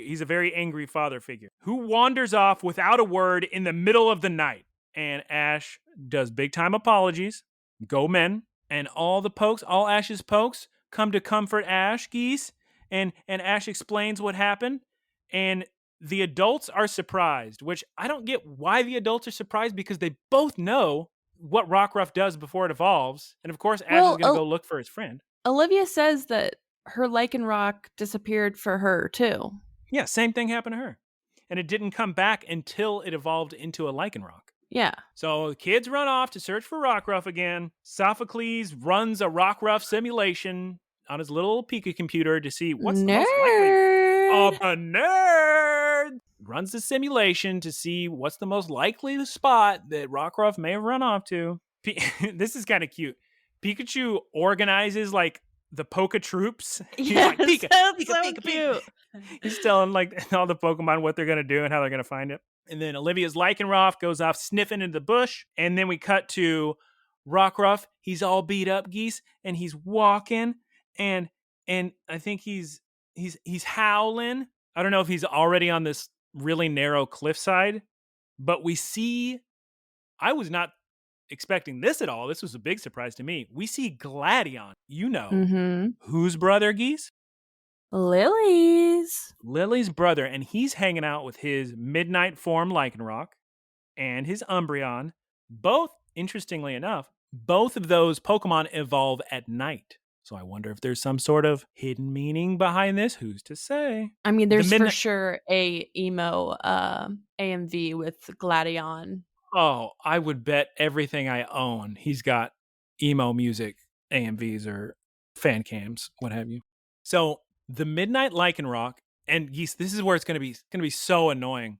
he's a very angry father figure who wanders off without a word in the middle of the night. And Ash does big time apologies. Go men. And all Ash's pokes come to comfort Ash, Geese. And Ash explains what happened. And the adults are surprised, which I don't get why the adults are surprised because they both know what Rockruff does before it evolves. And of course, Ash is going to go look for his friend. Olivia says that her Lycanroc disappeared for her too. Yeah, same thing happened to her. And it didn't come back until it evolved into a Lycanroc. Yeah. So kids run off to search for Rockruff again. Sophocles runs a Rockruff simulation on his little Pika computer to see what's the most likely. Oh, a nerd! Runs the simulation to see what's the most likely spot that Rockruff may have run off to. This is kind of cute. Pikachu organizes like the Poke troops. He's Yes, like, Pika, that's Pika, so Pika, cute. Pika. He's telling like all the Pokemon what they're going to do and how they're going to find it. And then Olivia's Lycanroc goes off sniffing into the bush. And then we cut to Rockruff. He's all beat up, Geese, and he's walking. And I think he's howling. I don't know if he's already on this really narrow cliffside, but we see. I was not expecting this at all. This was a big surprise to me. We see Gladion. You know, Mm-hmm. whose brother, Geese? Lily's. Lily's brother, and he's hanging out with his midnight form Lycanroc and his Umbreon. Both, interestingly enough, both of those Pokemon evolve at night. So I wonder if there's some sort of hidden meaning behind this. Who's to say? I mean, there's for sure a emo AMV with Gladion. Oh, I would bet everything I own he's got emo music AMVs or fan cams, what have you. So the Midnight Lycanroc, and Geese, this is where it's gonna be so annoying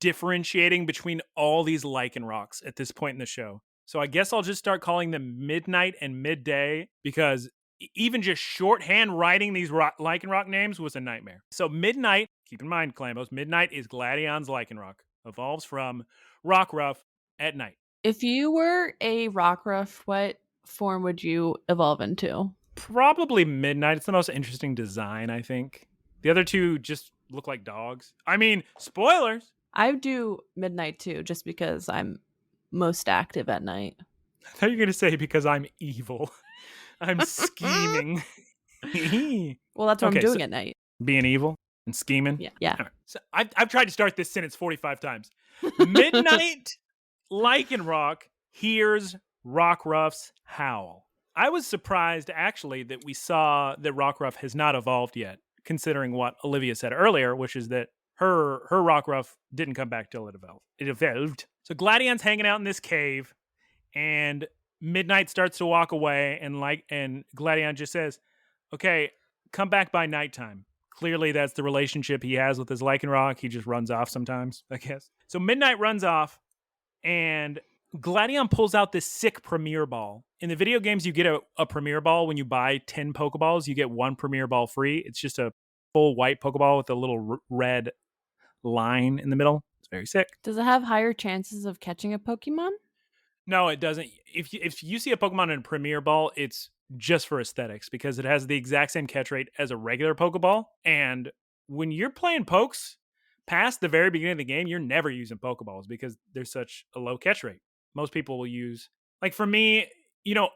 differentiating between all these Lycanrocs at this point in the show. So I guess I'll just start calling them Midnight and Midday, because even just shorthand writing these Lycanroc names was a nightmare. So Midnight, keep in mind, Clambos, Midnight is Gladion's Lycanroc. Evolves from Rockruff at night. If you were a Rockruff, what form would you evolve into? Probably Midnight. It's the most interesting design, I think. The other two just look like dogs. I mean, spoilers. I would do Midnight too, just because I'm most active at night. I thought you were going to say because I'm evil. I'm scheming. Well, that's what I'm doing at night. Being evil and scheming? Yeah. Right. So I've tried to start this sentence 45 times. Midnight Lycanroc hears Rockruff's howl. I was surprised, actually, that we saw that Rockruff has not evolved yet, considering what Olivia said earlier, which is that her Rockruff didn't come back till it evolved. So Gladion's hanging out in this cave, and Midnight starts to walk away, and Gladion just says, okay, come back by nighttime. Clearly, that's the relationship he has with his Lycanroc. He just runs off sometimes, I guess. So Midnight runs off, and Gladion pulls out this sick Premier Ball. In the video games, you get a Premier Ball when you buy 10 Pokeballs. You get one Premier Ball free. It's just a full white Pokeball with a little red line in the middle. It's very sick. Does it have higher chances of catching a Pokemon? No, it doesn't. If you see a Pokemon in a Premier Ball, it's just for aesthetics, because it has the exact same catch rate as a regular Pokeball. And when you're playing pokes past the very beginning of the game, you're never using Pokeballs because there's such a low catch rate. Most people will use, like for me,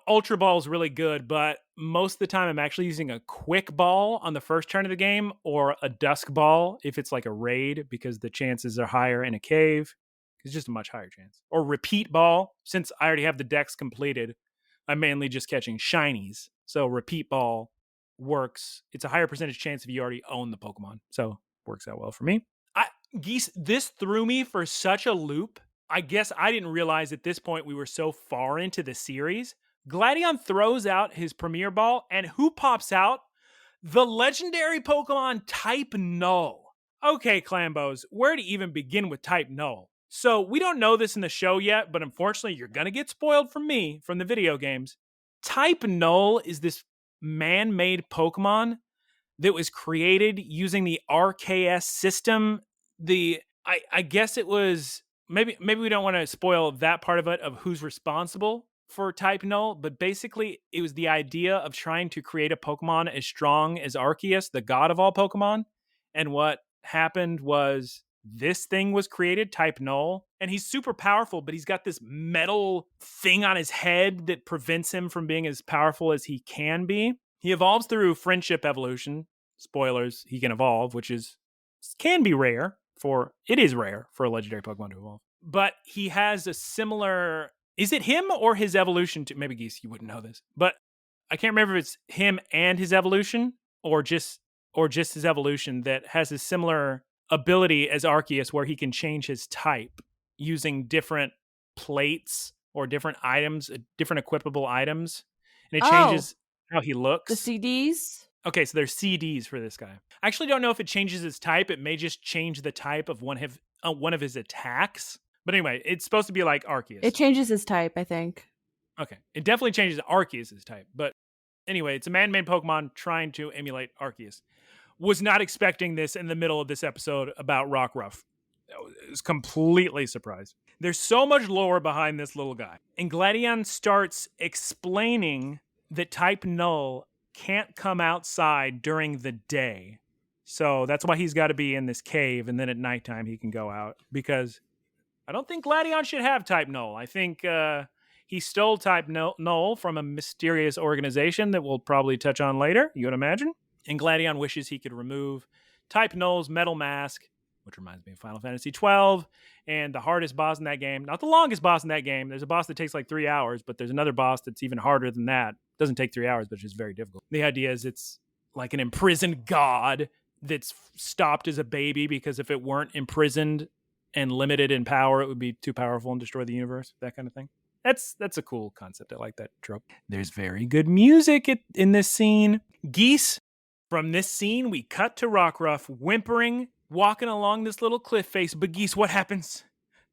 Ultra Ball is really good, but most of the time I'm actually using a quick ball on the first turn of the game, or a dusk ball if it's like a raid, because the chances are higher in a cave. It's just a much higher chance. Or repeat ball. Since I already have the decks completed, I'm mainly just catching shinies. So repeat ball works. It's a higher percentage chance if you already own the Pokemon. So works out well for me. Geese, this threw me for such a loop. I guess I didn't realize at this point we were so far into the series. Gladion throws out his Premier Ball, and who pops out? The legendary Pokemon Type Null. Okay, Clambos, where to even begin with Type Null? So we don't know this in the show yet, but unfortunately you're going to get spoiled from me from the video games. Type Null is this man-made Pokemon that was created using the RKS system. I guess it was, maybe we don't want to spoil that part of it, of who's responsible for Type Null, but basically it was the idea of trying to create a Pokemon as strong as Arceus, the god of all Pokemon. And what happened was this thing was created, Type Null, and he's super powerful, but he's got this metal thing on his head that prevents him from being as powerful as he can be. He evolves through friendship evolution. Spoilers, he can evolve, which can be rare. It is rare for a legendary Pokemon to evolve. But he has a similar, is it him or his evolution to, maybe Geese, you wouldn't know this, but I can't remember if it's him and his evolution, or just his evolution, that has a similar ability as Arceus, where he can change his type using different plates or different items, different equipable items. And it changes how he looks. The CDs? Okay, so there's CDs for this guy. I actually don't know if it changes his type. It may just change the type of one of his attacks. But anyway, it's supposed to be like Arceus. It changes his type, I think. Okay. It definitely changes Arceus' type. But anyway, it's a man-made Pokemon trying to emulate Arceus. Was not expecting this in the middle of this episode about Rockruff. I was completely surprised. There's so much lore behind this little guy. And Gladion starts explaining that type Null can't come outside during the day. So that's why he's got to be in this cave, and then at nighttime he can go out. Because I don't think Gladion should have type Null. I think he stole type Null from a mysterious organization that we'll probably touch on later, you would imagine. And Gladion wishes he could remove type Null's metal mask, which reminds me of Final Fantasy XII, and the hardest boss in that game. Not the longest boss in that game. There's a boss that takes like 3 hours, but there's another boss that's even harder than that. It doesn't take 3 hours, but it's just very difficult. The idea is it's like an imprisoned god that's stopped as a baby, because if it weren't imprisoned and limited in power, it would be too powerful and destroy the universe, that kind of thing. That's a cool concept. I like that trope. There's very good music in this scene. Geese. From this scene, we cut to Rockruff whimpering, walking along this little cliff face. But Geese, what happens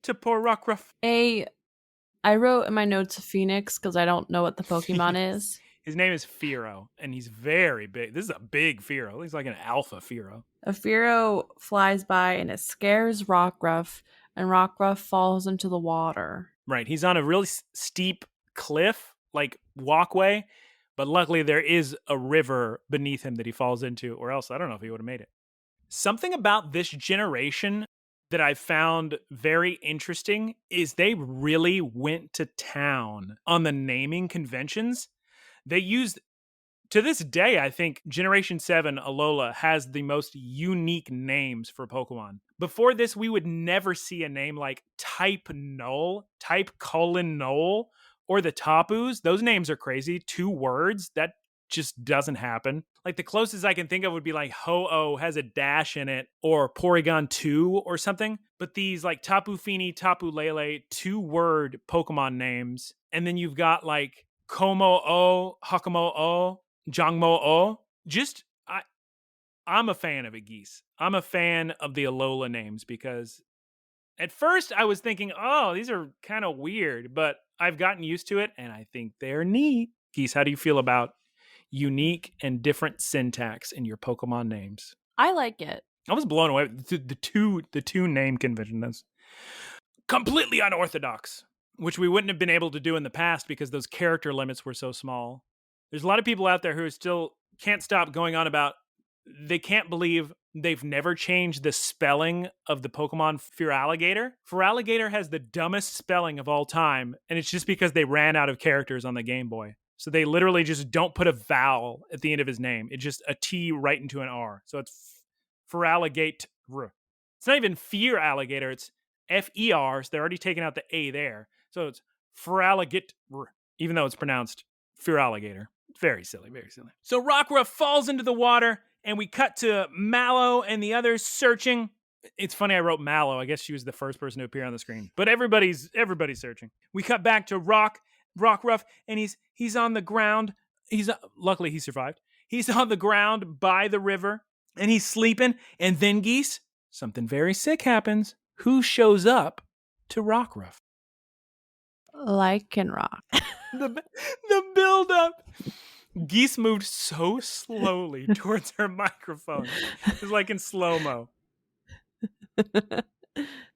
to poor Rockruff? I wrote in my notes Phoenix because I don't know what the Pokemon is. His name is Fearow, and he's very big. This is a big Fearow. He's like an alpha Fearow. A Fearow flies by and it scares Rockruff, and Rockruff falls into the water. Right. He's on a really steep cliff, like walkway. But luckily, there is a river beneath him that he falls into, or else I don't know if he would have made it. Something about this generation that I found very interesting is they really went to town on the naming conventions. They used, to this day, I think Generation 7 Alola has the most unique names for Pokemon. Before this, we would never see a name like Type Null, Type Null, or the Tapus. Those names are crazy. 2 words. That just doesn't happen. Like the closest I can think of would be like Ho-Oh has a dash in it, or Porygon 2 or something. But these like Tapu Fini, Tapu Lele, 2-word Pokemon names. And then you've got like Komo-O, Hakumo-O, Jangmo-O. I'm a fan of it, Geese. I'm a fan of the Alola names because at first I was thinking, oh, these are kind of weird, but I've gotten used to it and I think they're neat. Geese, how do you feel about unique and different syntax in your Pokemon names? I like it. I was blown away. The two name convention. That's completely unorthodox, which we wouldn't have been able to do in the past because those character limits were so small. There's a lot of people out there who still can't stop going on about they can't believe they've never changed the spelling of the Pokemon Feraligatr. Feraligatr has the dumbest spelling of all time, and it's just because they ran out of characters on the Game Boy. So they literally just don't put a vowel at the end of his name. It's just a T right into an R. So it's Feraligatr. It's not even Fear Alligator. It's F-E-R. So they're already taking out the A there. So it's Feraligatr, even though it's pronounced Feraligatr. Very silly, very silly. So Rockruff falls into the water, and we cut to Mallow and the others searching. It's funny I wrote Mallow. I guess she was the first person to appear on the screen. But everybody's searching. We cut back to Rockruff, and he's on the ground. Luckily he survived. He's on the ground by the river, and he's sleeping. And then, Geese, something very sick happens. Who shows up to Rockruff? Lycanroc. The build-up. Geese moved so slowly towards her microphone. It was like in slow-mo.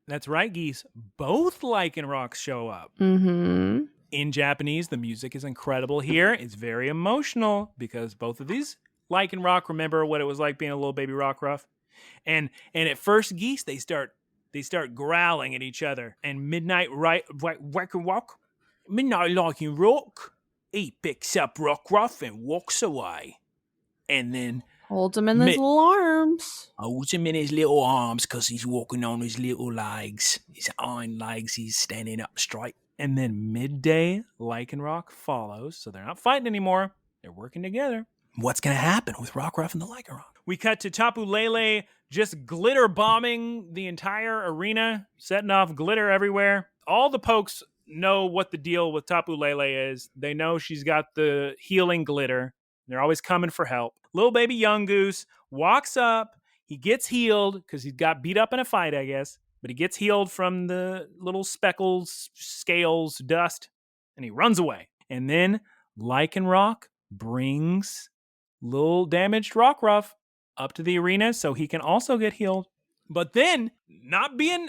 That's right, Geese. Both Lycanrocs show up. Mm-hmm. In Japanese, the music is incredible here. It's very emotional because both of these Lycanroc remember what it was like being a little baby Rockruff. And at first, Geese, they start growling at each other. And Midnight Lycanroc, he picks up Rockruff and walks away. And then holds him in his little arms. Holds him in his little arms because he's walking on his little legs. His iron legs, he's standing up straight. And then Midday Lycanroc follows. So they're not fighting anymore. They're working together. What's going to happen with Rockruff and the Lycanroc? We cut to Tapu Lele just glitter bombing the entire arena, setting off glitter everywhere. All the pokes know what the deal with Tapu Lele is. They know she's got the healing glitter. They're always coming for help. Little baby Young Goose walks up. He gets healed because he got beat up in a fight, I guess. But he gets healed from the little speckles, scales, dust, and he runs away. And then Lycanroc brings little damaged Rockruff up to the arena so he can also get healed. But then, not being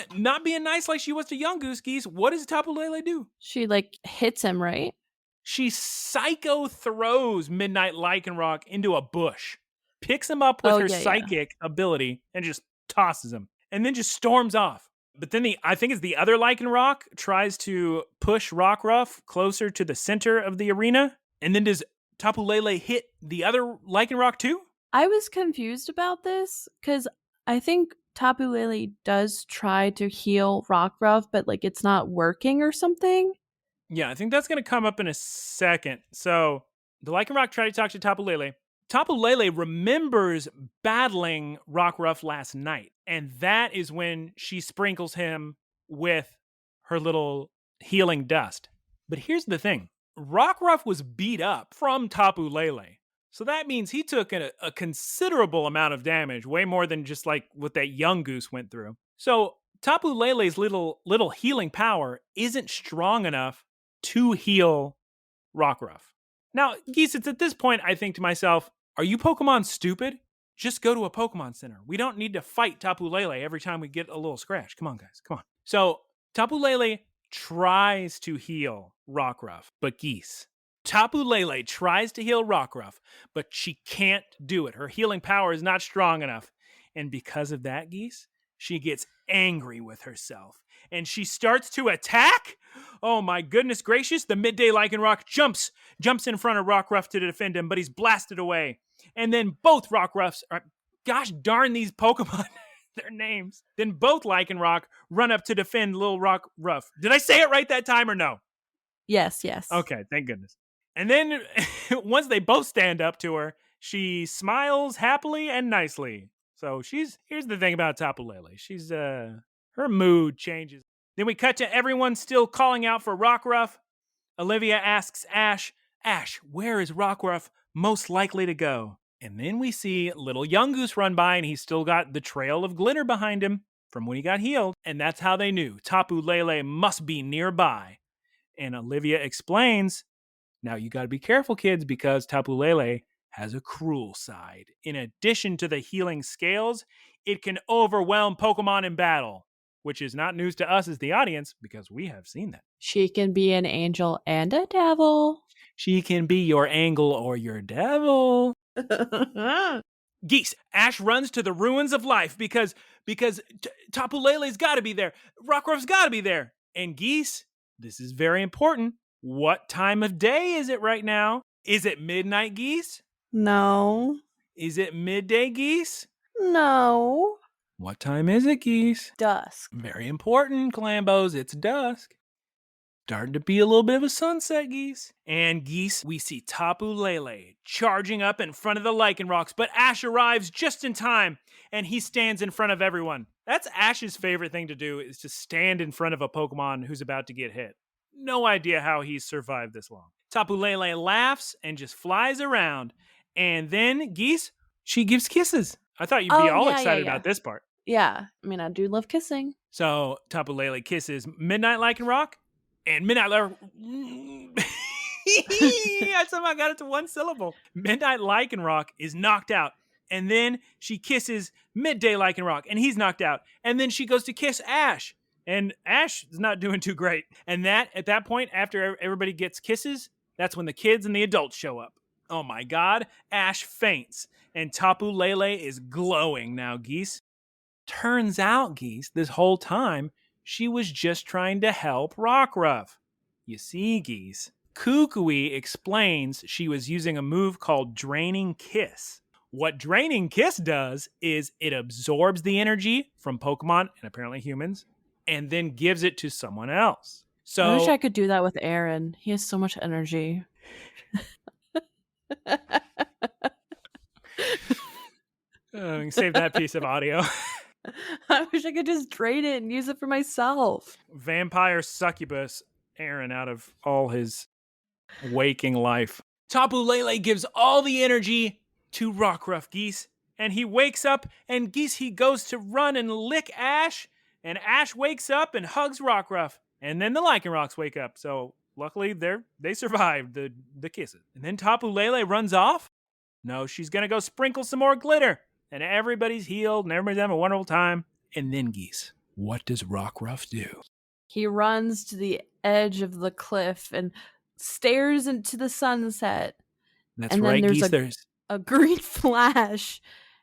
nice like she was to young Goose Geese, what does Tapu Lele do? She hits him, right? She psycho throws Midnight Lycanroc into a bush, picks him up with her psychic ability, and just tosses him, and then just storms off. But then I think it's the other Lycanroc tries to push Rockruff closer to the center of the arena, and then does Tapu Lele hit the other Lycanroc too? I was confused about this because I think Tapu Lele does try to heal Rockruff, but it's not working or something. Yeah, I think that's going to come up in a second. So the Lycanroc tried to talk to Tapu Lele. Tapu Lele remembers battling Rockruff last night, and that is when she sprinkles him with her little healing dust. But here's the thing. Rockruff was beat up from Tapu Lele. So that means he took a considerable amount of damage, way more than just what that young goose went through. So Tapu Lele's little healing power isn't strong enough to heal Rockruff. Now, Geese, it's at this point I think to myself, are you Pokemon stupid? Just go to a Pokemon Center. We don't need to fight Tapu Lele every time we get a little scratch. Come on, guys. Come on. So Tapu Lele tries to heal Rockruff, but Geese, Tapu Lele tries to heal Rockruff, but she can't do it. Her healing power is not strong enough. And because of that, Geese, she gets angry with herself. And she starts to attack? Oh my goodness gracious, the Midday Lycanroc jumps in front of Rockruff to defend him, but he's blasted away. And then both Rockruffs are, gosh darn these Pokemon, their names. Then both Lycanroc run up to defend little Rockruff. Did I say it right that time or no? Yes. Okay, thank goodness. And then once they both stand up to her, she smiles happily and nicely. So here's the thing about Tapu Lele. She's her mood changes. Then we cut to everyone still calling out for Rockruff. Olivia asks Ash, where is Rockruff most likely to go? And then we see little young Goose run by, and he's still got the trail of glitter behind him from when he got healed. And that's how they knew Tapu Lele must be nearby. And Olivia explains, now you got to be careful, kids, because Tapu Lele has a cruel side. In addition to the healing scales, it can overwhelm Pokemon in battle, which is not news to us as the audience because we have seen that. She can be an angel and a devil. She can be your angel or your devil. Geese, Ash runs to the ruins of life because Tapu Lele's got to be there. Rockruff's got to be there. And Geese, this is very important. What time of day is it right now? Is it midnight, Geese? No. Is it midday, Geese? No. What time is it, Geese? Dusk. Very important, Clambos. It's dusk. Starting to be a little bit of a sunset, Geese. And Geese, we see Tapu Lele charging up in front of the Lycanrocs, but Ash arrives just in time, and he stands in front of everyone. That's Ash's favorite thing to do, is to stand in front of a Pokemon who's about to get hit. No idea how he's survived this long. Tapu Lele laughs and just flies around. And then, Geese, she gives kisses. I thought you'd be excited about this part. Yeah, I mean, I do love kissing. So Tapu Lele kisses Midnight Lycanroc, and Midnight I somehow got it to one syllable. Midnight Lycanroc is knocked out. And then she kisses Midday Lycanroc, and he's knocked out. And then she goes to kiss Ash. And Ash is not doing too great. And at that point, after everybody gets kisses, that's when the kids and the adults show up. Oh my God, Ash faints. And Tapu Lele is glowing now, Geese. Turns out, Geese, this whole time, she was just trying to help Rockruff. You see, Geese, Kukui explains she was using a move called Draining Kiss. What Draining Kiss does is it absorbs the energy from Pokemon, and apparently humans, and then gives it to someone else. So I wish I could do that with Aaron. He has so much energy. Save that piece of audio. I wish I could just drain it and use it for myself. Vampire succubus Aaron out of all his waking life. Tapu Lele gives all the energy to Rockruff, Geese, and he wakes up, and Geese, he goes to run and lick Ash, and Ash wakes up and hugs Rockruff, and then the Lycanrocs wake up. So Luckily, they survived the kisses. And then Tapu Lele runs off. No, she's going to go sprinkle some more glitter. And everybody's healed and everybody's having a wonderful time. And then, Geese, what does Rockruff do? He runs to the edge of the cliff and stares into the sunset. That's and right, then Geese. there's a green flash.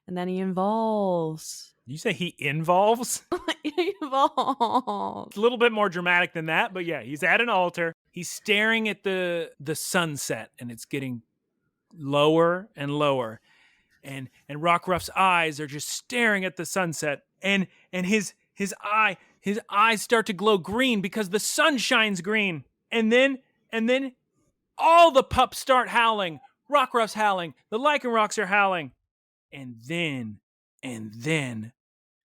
And then he involves. You say he involves? He evolves. It's a little bit more dramatic than that, but yeah, he's at an altar. He's staring at the sunset, and it's getting lower and lower. And Rockruff's eyes are just staring at the sunset, and his eyes start to glow green because the sun shines green. And then all the pups start howling. Rockruff's howling. The Lycanrocks are howling. And then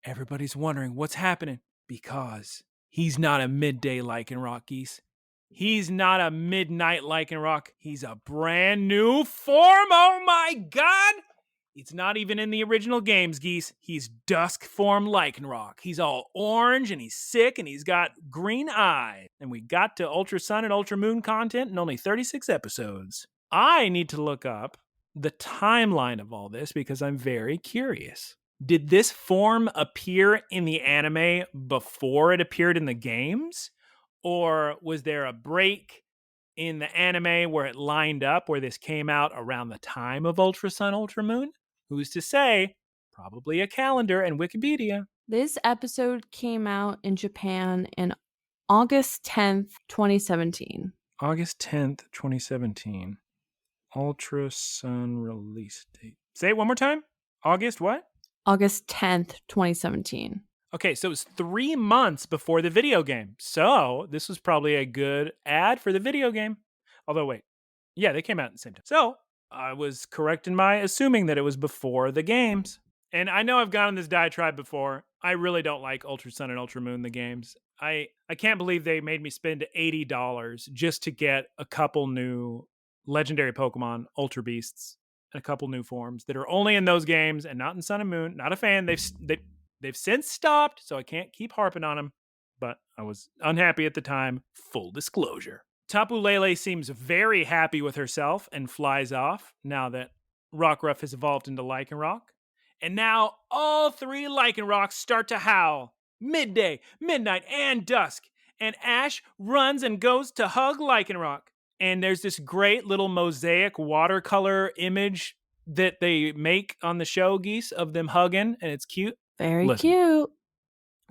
everybody's wondering what's happening because he's not a midday Lycanroc, Geese. He's not a midnight Lycanroc. He's a brand new form. Oh my God! It's not even in the original games, Geese. He's dusk form Lycanroc. He's all orange and he's sick and he's got green eyes. And we got to Ultra Sun and Ultra Moon content in only 36 episodes. I need to look up the timeline of all this because I'm very curious. Did this form appear in the anime before it appeared in the games? Or was there a break in the anime where it lined up, where this came out around the time of Ultra Sun, Ultra Moon? Who's to say? Probably a calendar and Wikipedia. This episode came out in Japan in August 10th, 2017. August 10th, 2017. Ultra Sun release date. Say it one more time. August what? August 10th, 2017. Okay, so it was 3 months before the video game. So this was probably a good ad for the video game. Although, wait. Yeah, they came out at the same time. So I was correct in my assuming that it was before the games. And I know I've gone on this diatribe before. I really don't like Ultra Sun and Ultra Moon, the games. I can't believe they made me spend $80 just to get a couple new legendary Pokemon, Ultra Beasts, and a couple new forms that are only in those games and not in Sun and Moon. Not a fan. They've since stopped, so I can't keep harping on them. But I was unhappy at the time. Full disclosure. Tapu Lele seems very happy with herself and flies off now that Rockruff has evolved into Lycanroc. And now all 3 Lycanrocs start to howl. Midday, midnight, and dusk. And Ash runs and goes to hug Lycanroc. And there's this great little mosaic watercolor image that they make on the show, Geese, of them hugging, and it's cute. Very cute.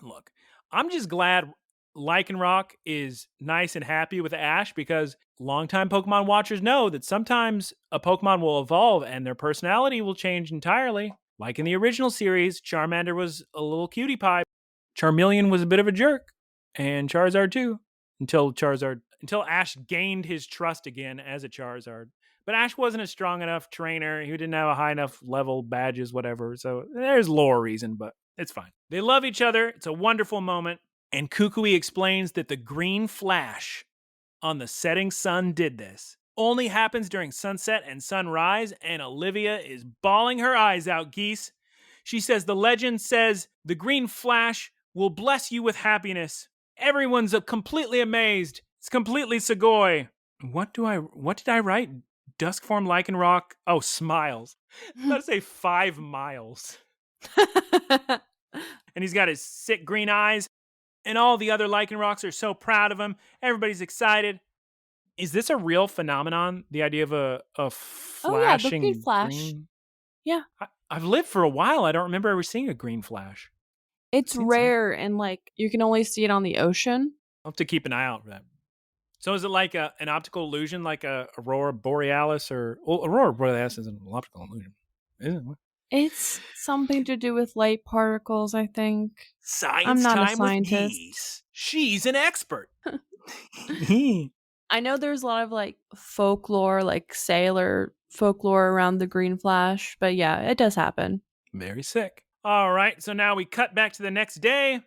Look, I'm just glad Lycanroc is nice and happy with Ash because longtime Pokemon watchers know that sometimes a Pokemon will evolve and their personality will change entirely. Like in the original series, Charmander was a little cutie pie. Charmeleon was a bit of a jerk, and Charizard too, until Ash gained his trust again as a Charizard. But Ash wasn't a strong enough trainer. He didn't have a high enough level, badges, whatever. So there's lore reason, but it's fine. They love each other. It's a wonderful moment. And Kukui explains that the green flash on the setting sun did this. Only happens during sunset and sunrise, and Olivia is bawling her eyes out, Geese. She says the legend says the green flash will bless you with happiness. Everyone's completely amazed. It's completely Sugoi. What did I write? Dusk form Lycanroc. Oh, smiles. I was about to say 5 miles. And he's got his sick green eyes. And all the other Lycanrocs are so proud of him. Everybody's excited. Is this a real phenomenon? The idea of a flashing the green flash. Green? Yeah. I've lived for a while. I don't remember ever seeing a green flash. It's rare and you can only see it on the ocean. I'll have to keep an eye out for that. So is it like an optical illusion, like a Aurora Borealis Aurora Borealis is an optical illusion, isn't it? It's something to do with light particles, I think. Science I'm not time a scientist. with Geese. She's an expert. I know there's a lot of folklore, sailor folklore around the green flash, but yeah, it does happen. Very sick. All right, so now we cut back to the next day.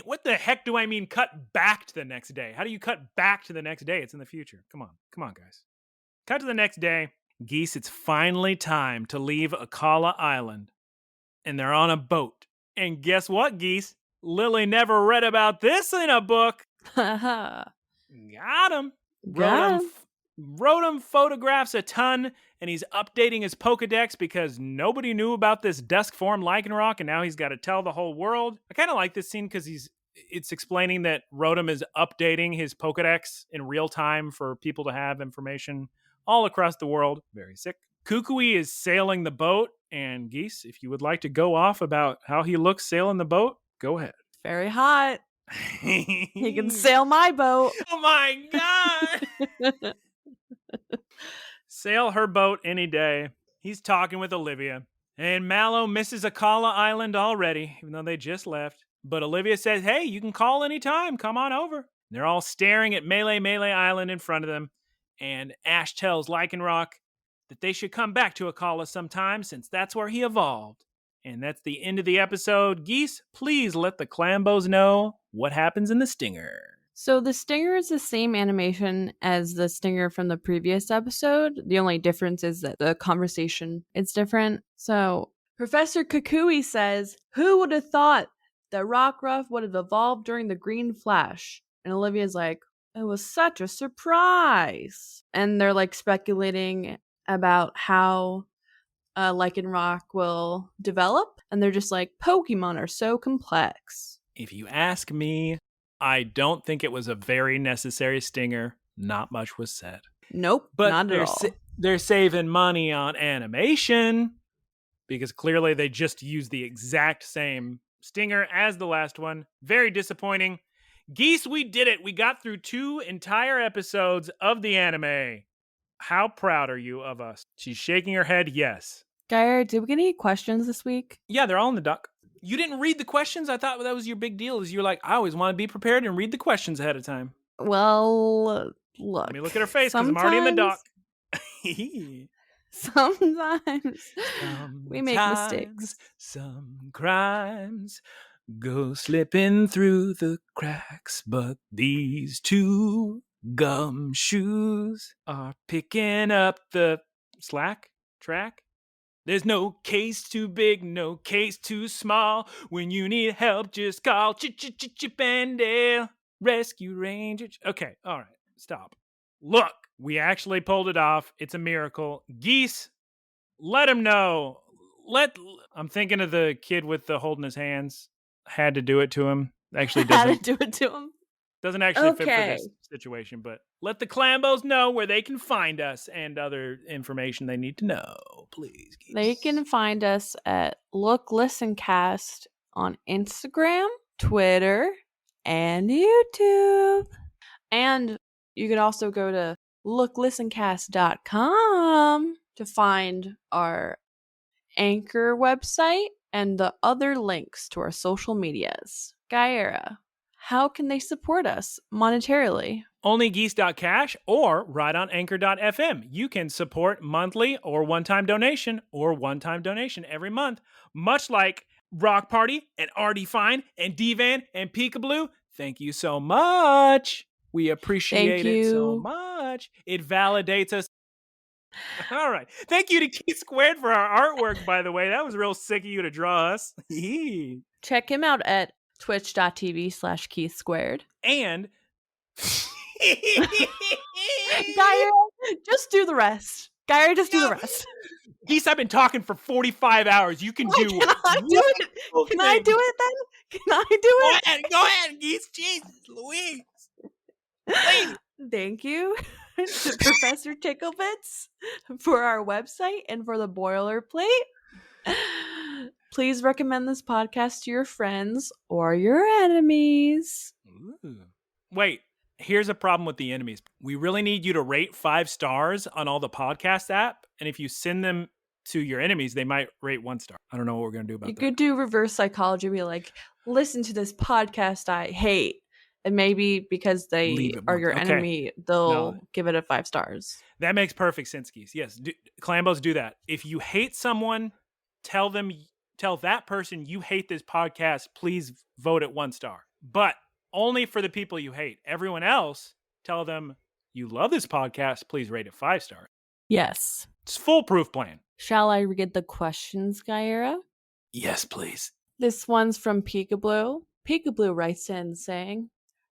What the heck do I mean cut back to the next day? How do you cut back to the next day? It's in the future. Come on, guys. Cut to the next day. Geese, it's finally time to leave Akala Island. And they're on a boat. And guess what, Geese? Lily never read about this in a book. Got him. Yeah. Rotom photographs a ton, and he's updating his Pokedex because nobody knew about this dusk form Lycanroc, and now he's got to tell the whole world. I kind of like this scene because it's explaining that Rotom is updating his Pokedex in real time for people to have information all across the world. Very sick. Kukui is sailing the boat, and Geese, if you would like to go off about how he looks sailing the boat, go ahead. Very hot. He can sail my boat. Oh my God. Sail her boat any day. He's talking with Olivia. And Mallow misses Akala Island already, even though they just left. But Olivia says, hey, you can call anytime. Come on over. And they're all staring at Melee Island in front of them. And Ash tells Lycanroc that they should come back to Akala sometime since that's where he evolved. And that's the end of the episode. Geese, please let the Clambos know what happens in the stinger. So the stinger is the same animation as the stinger from the previous episode. The only difference is that the conversation is different. So Professor Kukui says, who would have thought that Rockruff would have evolved during the Green Flash? And Olivia's like, it was such a surprise. And they're like speculating about how Lycanroc will develop. And they're just like, Pokemon are so complex. If you ask me, I don't think it was a very necessary stinger. Not much was said. Nope, but not at all. They're saving money on animation because clearly they just used the exact same stinger as the last one. Very disappointing. Geese, we did it. We got through 2 entire episodes of the anime. How proud are you of us? She's shaking her head yes. Guyera, did we get any questions this week? Yeah, they're all in the doc. You didn't read the questions? I thought that was your big deal. Is you're like, I always want to be prepared and read the questions ahead of time. Well, look. Let me look at her face because I'm already in the doc. Sometimes we make mistakes. Some crimes go slipping through the cracks, but these 2 gumshoes are picking up the track. There's no case too big, no case too small. When you need help, just call Chip and Dale Rescue Rangers. Okay, all right, stop. Look, we actually pulled it off. It's a miracle. Geese, let him know. I'm thinking of the kid with the holding his hands. Had to do it to him. Actually doesn't. Had to do it to him. Doesn't actually fit for this situation, but let the Clambos know where they can find us and other information they need to know, please. Geese. They can find us at Look Listen Cast on Instagram, Twitter, and YouTube. And you can also go to looklistencast.com to find our Anchor website and the other links to our social medias. Guyera, how can they support us monetarily? Only geese.cash or right on anchor.fm. You can support monthly or one-time donation every month, much like Rock Party and RD Fine and D-Van and PIKABLU. Thank you so much. We appreciate it so much. It validates us. All right. Thank you to Keith Squared for our artwork, by the way. That was real sick of you to draw us. Check him out at twitch.tv/Keith Squared. And Guyera, just do the rest. Guyera, just do the rest. Geese, I've been talking for 45 hours. You can do it. Can I do it then? Can I do it? Go ahead, Geese. Jesus Louise. Please. Thank you to Professor Ticklebits for our website and for the boilerplate. Please recommend this podcast to your friends or your enemies. Ooh. Wait, here's a problem with the enemies. We really need you to rate 5 stars on all the podcast app. And if you send them to your enemies, they might rate 1 star. I don't know what we're going to do about that. You could do reverse psychology. Be like, listen to this podcast I hate. And maybe because they are your enemy, they'll give it a 5 stars. That makes perfect sense, Geese. Yes, Clambos, do that. If you hate someone, tell that person you hate this podcast. Please vote it 1 star. But only for the people you hate. Everyone else, tell them you love this podcast. Please rate it 5 stars. Yes. It's a foolproof plan. Shall I read the questions, Guyera? Yes, please. This one's from PIKABLU. PIKABLU writes in saying,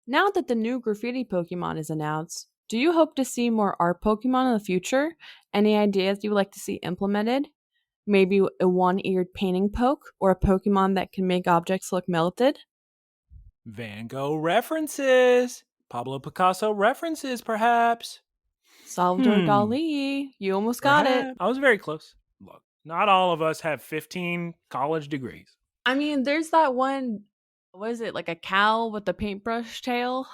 now that the new graffiti Pokemon is announced, Do you hope to see more art Pokemon in the future? Any ideas you would like to see implemented? Maybe a one-eared painting poke or a Pokemon that can make objects look melted? Van Gogh references. Pablo Picasso references, perhaps. Salvador Dali. You almost got it. Perhaps. I was very close. Look, not all of us have 15 college degrees. I mean, there's that one, what is it, like a cow with a paintbrush tail?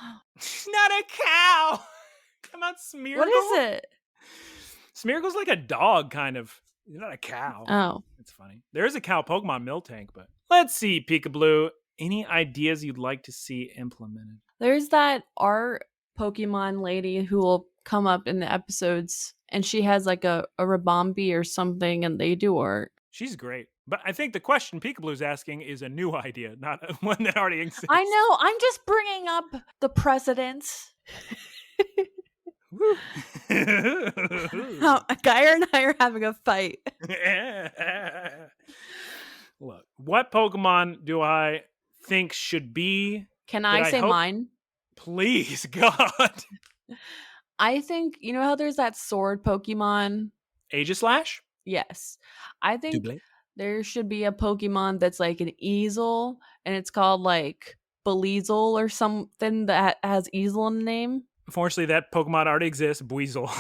Not a cow. Come on, Smeargle. What is it? Smeargle's like a dog, kind of. He's not a cow. Oh. It's funny. There is a cow Pokemon Miltank, but let's see, PIKABLU. Any ideas you'd like to see implemented? There's that art Pokemon lady who will come up in the episodes, and she has like a Rabombi or something, and they do art. She's great. But I think the question PIKABLU's asking is a new idea, not one that already exists. I know. I'm just bringing up the precedents. Guyera and I are having a fight. Look, what Pokemon do I think should be? Can I say mine? Please, God. I think, you know how there's that sword Pokemon? Aegislash? Yes. I think Double. There should be a Pokemon that's like an easel, and it's called like Buizel or something that has easel in the name. Unfortunately, that Pokemon already exists. Buizel.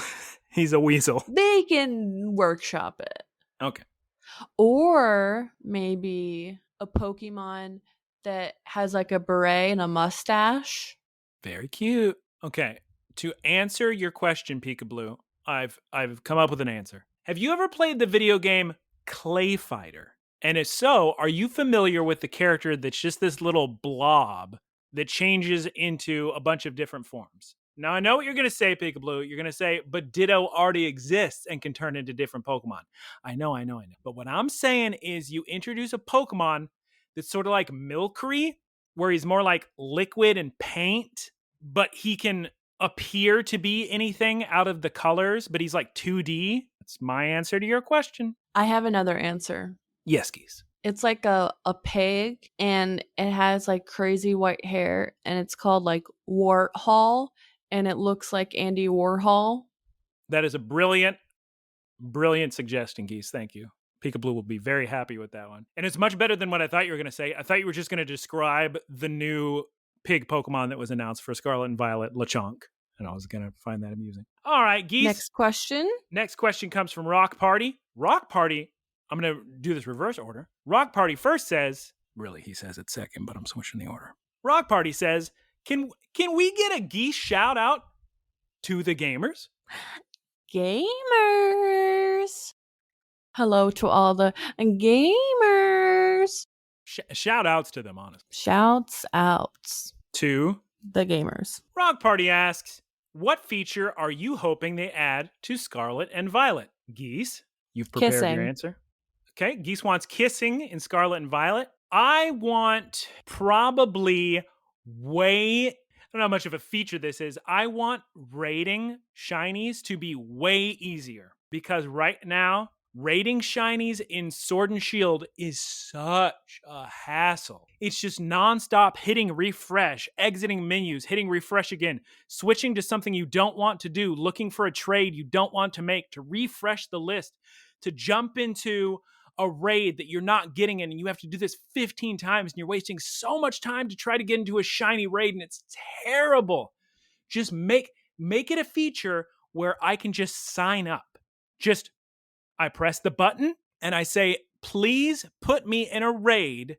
He's a weasel. They can workshop it. Okay. Or maybe a Pokemon that has like a beret and a mustache. Very cute. Okay. To answer your question, PIKABLU, I've come up with an answer. Have you ever played the video game Clay Fighter? And if so, are you familiar with the character that's just this little blob that changes into a bunch of different forms? Now, I know what you're going to say, PIKABLU. You're going to say, but Ditto already exists and can turn into different Pokemon. I know. But what I'm saying is you introduce a Pokemon that's sort of like Milcery, where he's more like liquid and paint, but he can appear to be anything out of the colors, but he's like 2D. That's my answer to your question. I have another answer. Yes, Geese. It's like a pig, and it has like crazy white hair, and it's called like Warthol, and it looks like Andy Warhol. That is a brilliant suggestion, Geese. Thank you. PIKABLU will be very happy with that one. And it's much better than what I thought you were going to say. I thought you were just going to describe the new pig Pokemon that was announced for Scarlet and Violet, Lechonk. And I was going to find that amusing. All right, Geese. Next question. Next question comes from Rockpartee. Rockpartee, I'm going to do this reverse order. Rockpartee first says, really, he says it second, but I'm switching the order. Rockpartee says, can we get a Geese shout out to the gamers? Gamers. Hello to all the gamers. Shout outs to them, honestly. Shouts outs to the gamers. Rockpartee asks, what feature are you hoping they add to Scarlet and Violet? Geese, you've prepared your answer. Okay, Geese wants kissing in Scarlet and Violet. I want probably I don't know how much of a feature this is. I want raiding shinies to be way easier, because right now, raiding shinies in Sword and Shield is such a hassle. It's just nonstop hitting refresh, exiting menus, hitting refresh again, switching to something you don't want to do, looking for a trade you don't want to make, to refresh the list, to jump into a raid that you're not getting in, and you have to do this 15 times, and you're wasting so much time to try to get into a shiny raid, and it's terrible. Just make it a feature where I can just sign up. I press the button and I say, please put me in a raid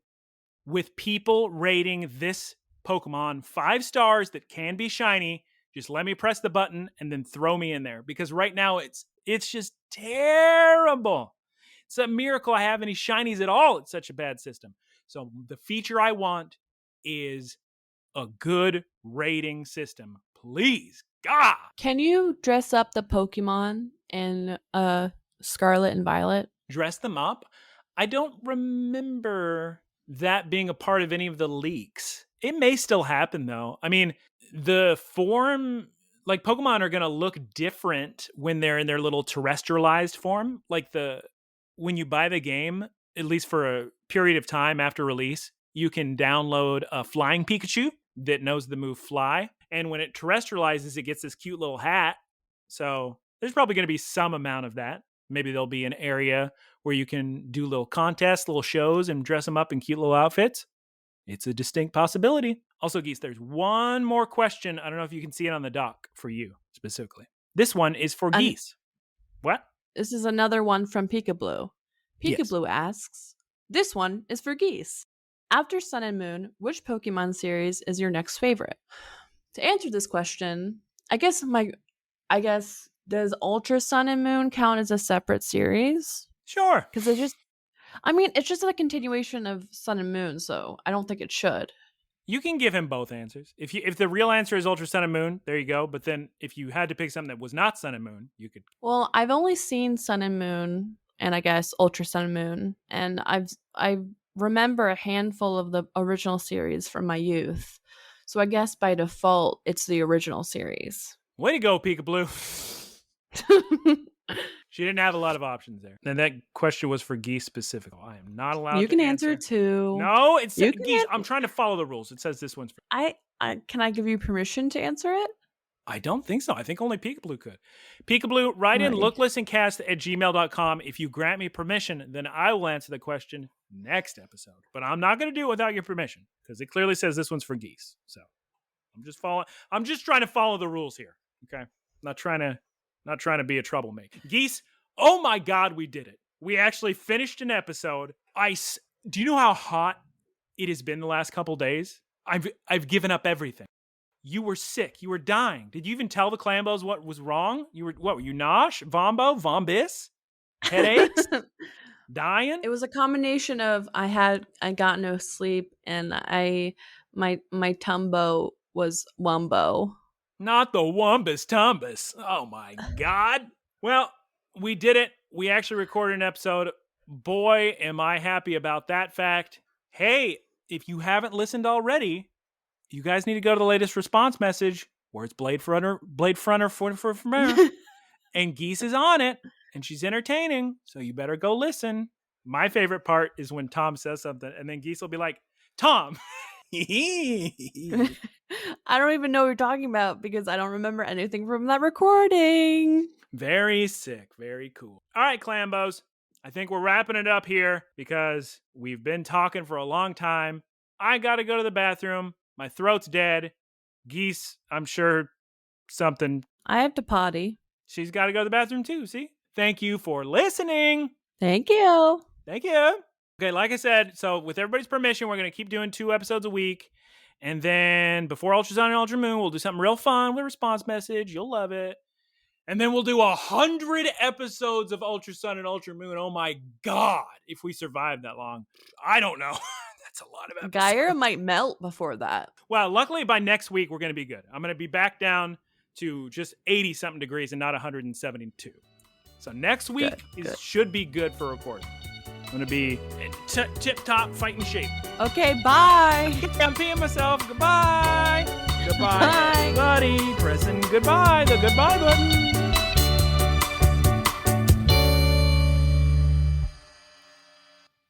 with people rating this Pokemon 5 stars that can be shiny. Just let me press the button and then throw me in there, because right now it's just terrible. It's a miracle I have any shinies at all. It's such a bad system. So the feature I want is a good rating system. Please, God. Can you dress up the Pokemon in Scarlet and Violet? Dress them up? I don't remember that being a part of any of the leaks. It may still happen, though. I mean, the form, like, Pokemon are going to look different when they're in their little terrestrialized form. Like, when you buy the game, at least for a period of time after release, you can download a flying Pikachu that knows the move Fly. And when it terrestrializes, it gets this cute little hat. So there's probably going to be some amount of that. Maybe there'll be an area where you can do little contests, little shows, and dress them up in cute little outfits. It's a distinct possibility. Also, Geese, there's one more question. I don't know if you can see it on the doc for you specifically. This one is for Geese. What? This is another one from PIKABLU. Yes. PIKABLU asks, this one is for Geese. After Sun and Moon, which Pokemon series is your next favorite? To answer this question, I guess does Ultra Sun and Moon count as a separate series? Sure. Because it's just a continuation of Sun and Moon, so I don't think it should. You can give him both answers. If the real answer is Ultra Sun and Moon, there you go. But then if you had to pick something that was not Sun and Moon, you could. Well, I've only seen Sun and Moon, and I guess Ultra Sun and Moon, and I remember a handful of the original series from my youth. So I guess by default, it's the original series. Way to go, PIKABLU. She didn't have a lot of options there. And that question was for Geese specific. I am not allowed You can answer too. No, it's Geese. I'm trying to follow the rules. It says this one's for Can I give you permission to answer it? I don't think so. I think only PIKABLU could. PIKABLU, write in looklistencast@gmail.com. If you grant me permission, then I will answer the question next episode. But I'm not going to do it without your permission because it clearly says this one's for Geese. So I'm just trying to follow the rules here. Okay. Not trying to be a troublemaker. Geese, oh my God, we did it. We actually finished an episode. Do you know how hot it has been the last couple days? I've given up everything. You were sick. You were dying. Did you even tell the Clambos what was wrong? Were you nosh? Vombo? Vombis? Headaches? Dying? It was a combination of I got no sleep and my tumbo was wumbo. Not the Wumbus Tumbus. Oh my God. Well, we did it. We actually recorded an episode. Boy, am I happy about that fact. Hey, if you haven't listened already, you guys need to go to the latest response message where it's Blade Fronter for and Geese is on it and she's entertaining. So you better go listen. My favorite part is when Tom says something and then Geese will be like, Tom. I don't even know what you're talking about because I don't remember anything from that recording. Very sick. Very cool. All right, Clambos. I think we're wrapping it up here because we've been talking for a long time. I got to go to the bathroom. My throat's dead. Geese, I'm sure something. I have to potty. She's got to go to the bathroom too, see? Thank you for listening. Thank you. Thank you. Okay, like I said, so with everybody's permission, we're going to keep doing 2 episodes a week. And then before Ultra Sun and Ultra Moon, we'll do something real fun with a response message. You'll love it. And then we'll do 100 episodes of Ultra Sun and Ultra Moon. Oh my God, if we survive that long. I don't know. That's a lot of episodes. Guyera might melt before that. Well, luckily by next week, we're going to be good. I'm going to be back down to just 80-something degrees and not 172. So next week should be good for recording. I'm going to be in tip-top fighting shape. Okay, bye. I'm peeing myself. Goodbye. Goodbye, Bye. everybody. Pressing goodbye, the goodbye button.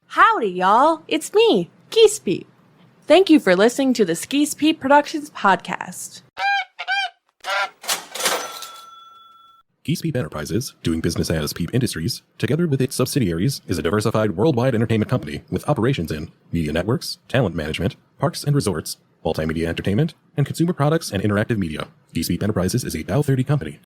Howdy, y'all. It's me, Geese Pete. Thank you for listening to the Geese Pete Productions podcast. Geese Peep Enterprises, doing business as Peep Industries, together with its subsidiaries, is a diversified worldwide entertainment company with operations in media networks, talent management, parks and resorts, multimedia entertainment, and consumer products and interactive media. Geese Peep Enterprises is a Bell 30 company